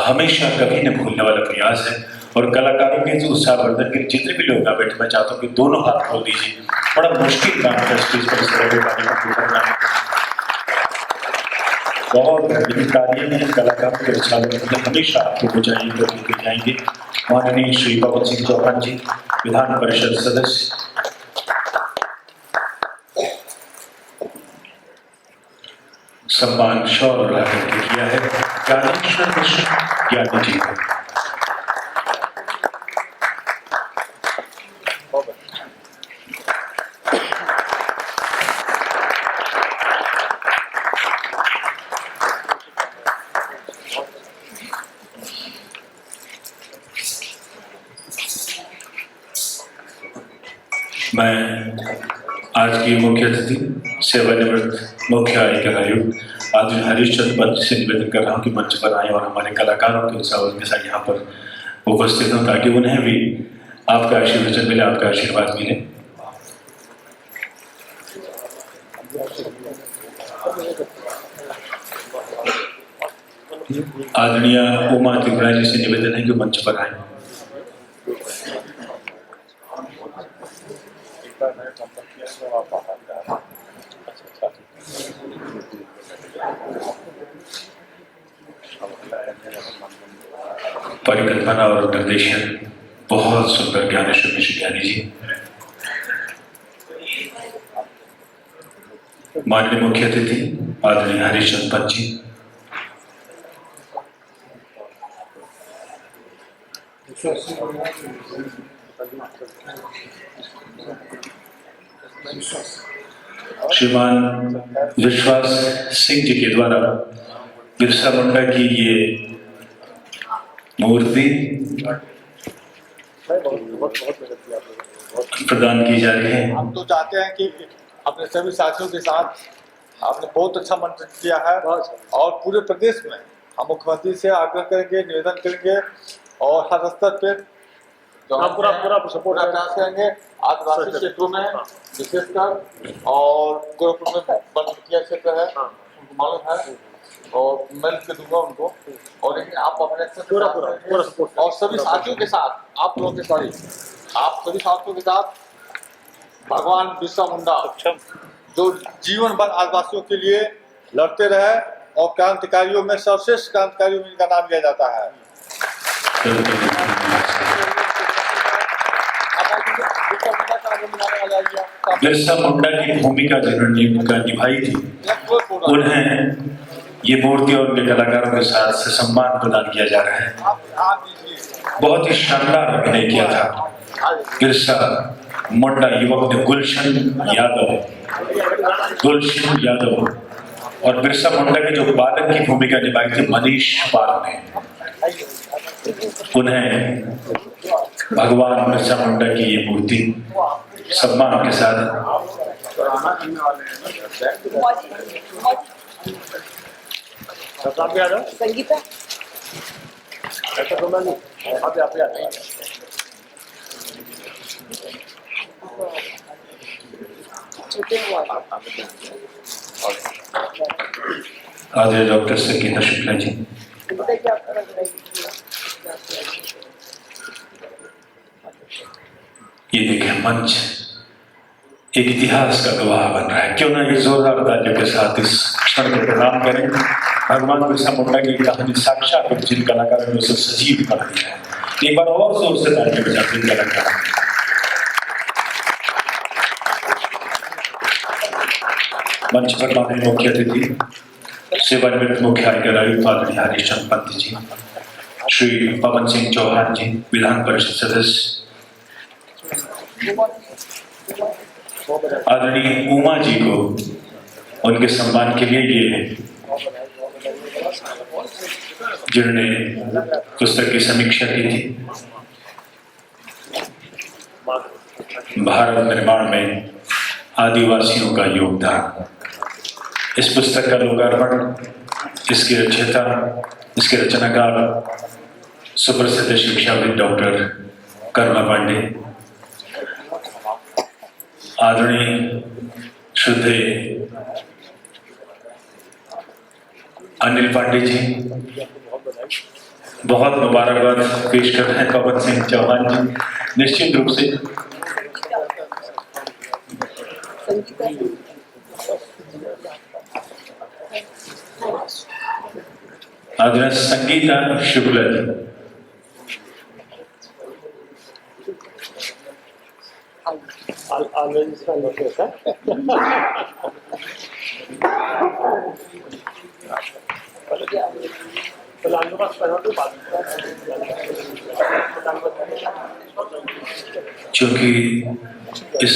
हमेशा कभी न भूलने वाला प्रयास है। और कलाकारों के जो उत्साहवर्धन के जितने भी लोग यहाँ बैठे, मैं चाहता हूँ कि दोनों हाथ खोल दीजिए। बड़ा मुश्किल काम है स्टेज पर इस तरह के कार्यक्रम को करना, बहुत कार्य में कलाकारों के उत्साहवर्धन हमेशा आपको बचाइए करके जाएंगे। माननीय श्री पवन सिंह चौहान जी, विधान परिषद सदस्य, सम्मान शौर्य उड़ा करके किया है ज्ञानेश्वर मिश्र ज्ञानी जी को। मैं आज की मुख्य अतिथि, सेवानिवृत्त मुख्य आयकर आयुक्त आदि हरीशचंद्र पंत से निवेदन कर रहा हूँ कि मंच पर आए और हमारे कलाकारों के उत्साह के साथ यहाँ पर उपस्थित हों, ताकि उन्हें भी आपका आशीर्वचन मिले, आपका आशीर्वाद मिले। आदरणीय उमा त्रिपुरा जी से निवेदन है कि मंच पर आए। परिकल्पना और निर्देशन बहुत सुंदर ज्ञानेश्वर मिश्र ज्ञानी जी। माननीय मुख्य अतिथि आदरणीय हरीशचंद्र पंत जी, श्रीमान विश्वास सिंह जी के द्वारा बिरसा मुंडा की ये मूर्ति प्रदान की जा रही है। हम तो चाहते हैं कि अपने सभी साथियों के साथ आपने बहुत अच्छा मंथन किया है और पूरे प्रदेश में हम मुख्यमंत्री से आग्रह करेंगे, निवेदन करेंगे और हर स्तर पे पूरा सपोर्ट प्रयास करेंगे। आदिवासी क्षेत्रों में विशेषकर और गोरखपुर में बनकिया क्षेत्र है, उनको मालूम है और मैं लिख दूंगा उनको। और लेकिन आप अपने पूरा सपोर्ट और सभी साथियों के साथ आप लोगों के आप सभी साथियों के साथ भगवान बिरसा मुंडा जो जीवन भर आदिवासियों के लिए लड़ते रहे और क्रांतिकारियों में सर्वश्रेष्ठ क्रांतिकारियों में इनका नाम लिया जाता है। बिरसा मुंडा की भूमिका जिन्होंने निभाई थी, उन्हें ये मूर्ति और उनके कलाकारों के साथ से सम्मान प्रदान किया जा रहा है। बहुत ही शानदार अभिनय किया था बिरसा मुंडा युवक ने, गुलशन यादव और बिरसा मुंडा के जो बालक की भूमिका निभाई थी मनीष पाल ने। उन्हें भगवान बिरसा मुंडा की ये मूर्ति सम्मान के साथ संगीता आदरणीय डॉक्टर संगीता शुक्ला जी, ये देखें मंच एक इतिहास का गवाह बन रहा है। क्यों ना ये जोरदार तालियों के साथ इस क्षण को प्रणाम करें। भगवान बिरसा मुंडा की कहानी साक्षात जिन कलाकारों ने उसे सजीव कर दिया है। एक बार और जोर से तालियां बजाते हैं कलाकार। मंच पर माननीय मुख्य अतिथि सेवानिवृत्त मुख्य आयकर आयुक्त आदरणीय हरीशचंद्र पंत जी, श्री पवन सिंह चौहान जी विधान परिषद सदस्य, आदरणीय उमा जी को उनके सम्मान के लिए ये जिन्होंने पुस्तक की समीक्षा की थी। भारत निर्माण में आदिवासियों का योगदान, इस पुस्तक का लोकार्पण इसके रचयिता, इसके रचनाकार सुप्रसिद्ध शिक्षाविद डॉक्टर करुणा पांडे, आदरणीय श्रद्धे अनिल पांडे जी, बहुत मुबारकबाद पेश कर रहे हैं पवन सिंह चौहान जी। निश्चित रूप से आदरणीय संगीता शुक्ला जी, क्योंकि इस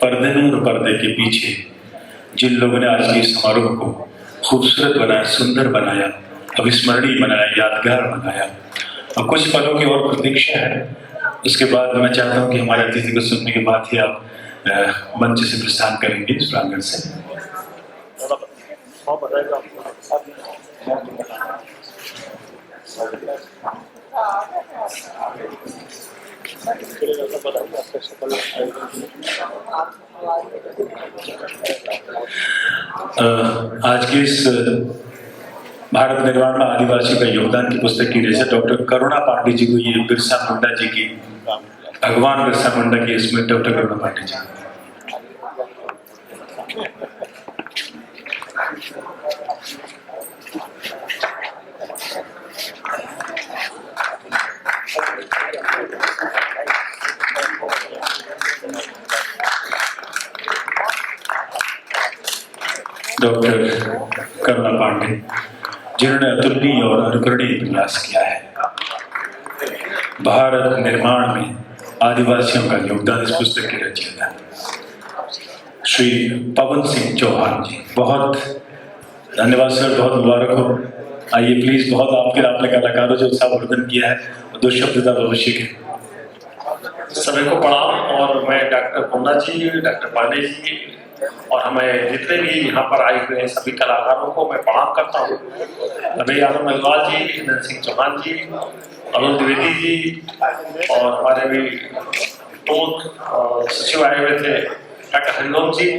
पर्दे और पर्दे के पीछे जिन लोगों ने आज के इस समारोह को खूबसूरत बनाया, सुंदर बनाया, अविस्मरणीय बनाया, यादगार बनाया, और कुछ पलों की और प्रतीक्षा है। उसके बाद मैं चाहता हूं कि हमारे अतिथि को सुनने के बाद ही आप मंच से प्रस्थान करेंगे इस प्रांगण से। आज के इस भारत निर्माण में आदिवासियों का योगदान की पुस्तक की रचना डॉक्टर करुणा पांडे जी को, ये बिरसा मुंडा जी की, भगवान बिरसा मुंडा की इसमें डॉक्टर करुणा पांडे जी। डॉक्टर करुणा पांडे जिन्होंने अतुलनीय और अनुकरणीय प्रयास किया है भारत निर्माण में आदिवासियों का योगदान, इस पुस्तक की रचयिता श्री पवन सिंह चौहान जी, बहुत धन्यवाद सर, बहुत मुबारक हो। आइए प्लीज, बहुत आपने कलाकारों जो उत्साहवर्धन किया है, दो शब्द आवश्यक है। सभी को प्रणाम। और मैं डॉक्टर कुंडा जी, डॉक्टर पांडे जी और हमें जितने भी यहाँ पर आए हुए हैं सभी कलाकारों को मैं प्रणाम करता हूँ। अभी यादव महिवाल जी, नंद सिंह चौहान जी, अरुण द्विवेदी जी और हमारे भी सचिव आए हुए थे डॉक्टर हरिओम जी,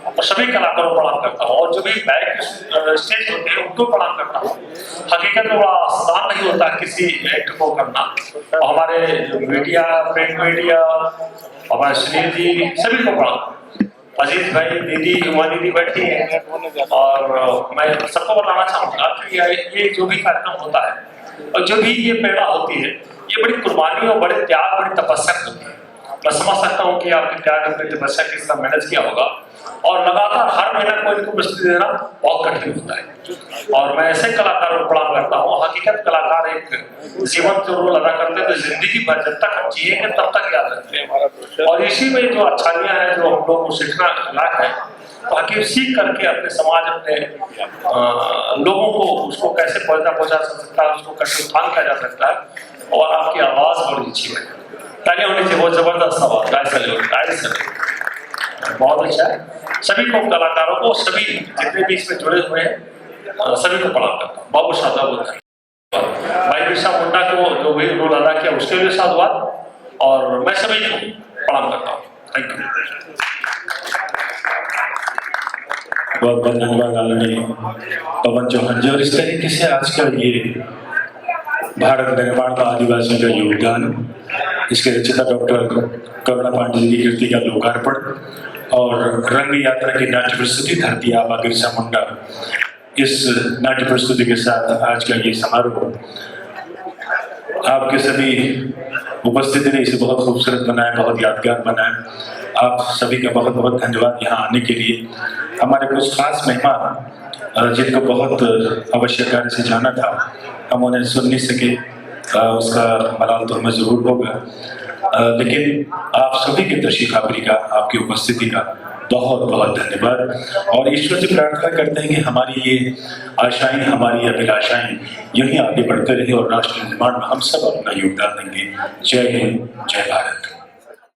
और सभी कलाकारों को प्रणाम करता हूँ। और जो भी बैक स्टेज होते हैं उनको प्रणाम करता हूँ। हकीकत में बड़ा आसान नहीं होता किसी एक्ट को करना, और हमारे मीडिया, प्रिंट मीडिया, हमारे सुनील जी, सभी को प्रणाम। अजीत भाई, दीदी, उमा दीदी बैठी है, और मैं सबको बताना चाहूँगा कि ये जो भी कार्यक्रम होता है और जो भी ये प्रेरणा होती है, ये बड़ी कुर्बानी और बड़े त्याग, बड़ी तपस्या होती है। मैं समझ सकता हूँ कि आपके त्याग, अपनी तपस्या किस तरह मैनेज किया होगा, और लगातार हर महीना कोई इनको प्रस्तुति देना बहुत कठिन होता है। और मैं ऐसे कलाकारों को प्रणाम करता हूँ। हकीकत कलाकार एक जीवन जो रोल अदा करते हैं, तो जिंदगी भर जब तक हम जिएंगे तब तक याद रखते हैं। और इसी में जो अच्छाइयाँ हैं जो हम लोग को सीखना लायक है, तो हकीकत सीख करके अपने समाज, अपने लोगों को उसको कैसे पहुँचा सकता है, उसको कैसे उत्थान किया जा सकता है। और आपकी आवाज़ बड़ी अच्छी है, तालियां होनी चाहिए, बहुत जबरदस्त आवाज़, बहुत अच्छा है। सभी को, कलाकारों को, सभी जितने भी इसमें जुड़े हुए हैं सभी को प्रणाम करता हूँ। बहुत साधुवाद भाई बिरसा मुंडा को जो भी रोल अदा किया उसके लिए साधुवाद, और मैं सभी को प्रणाम करता हूँ। Thank you. बहुत बहुत धन्यवाद आदरणीय पवन चौहान जी। और इस तरीके से आज का ये भारत निर्माण में आदिवासियों का योगदान, इसके रचयिता डॉक्टर करुणा पांडे जी की कृति का लोकार्पण और रंग यात्रा की नाट्य प्रस्तुति धरती आबा बिरसा मुंडा, इस नाट्य प्रस्तुति के साथ आज का ये समारोह आपके सभी उपस्थिति ने इसे बहुत खूबसूरत बनाया, बहुत यादगार बनाया। आप सभी का बहुत बहुत धन्यवाद यहाँ आने के लिए। हमारे कुछ खास मेहमान जिनको बहुत आवश्यक कार्य से जाना था, हम उन्हें सुन नहीं सके, उसका मलाल तो हमें जरूर होगा, लेकिन आप सभी के तशरीफ आवरी का, आपकी उपस्थिति का बहुत बहुत धन्यवाद। और ईश्वर से प्रार्थना करते हैं कि हमारी ये आशाएं, हमारी अभिलाषाएं यूं ही आगे बढ़ते रहे और राष्ट्र निर्माण में हम सब अपना योगदान देंगे। जय हिंद, जय भारत।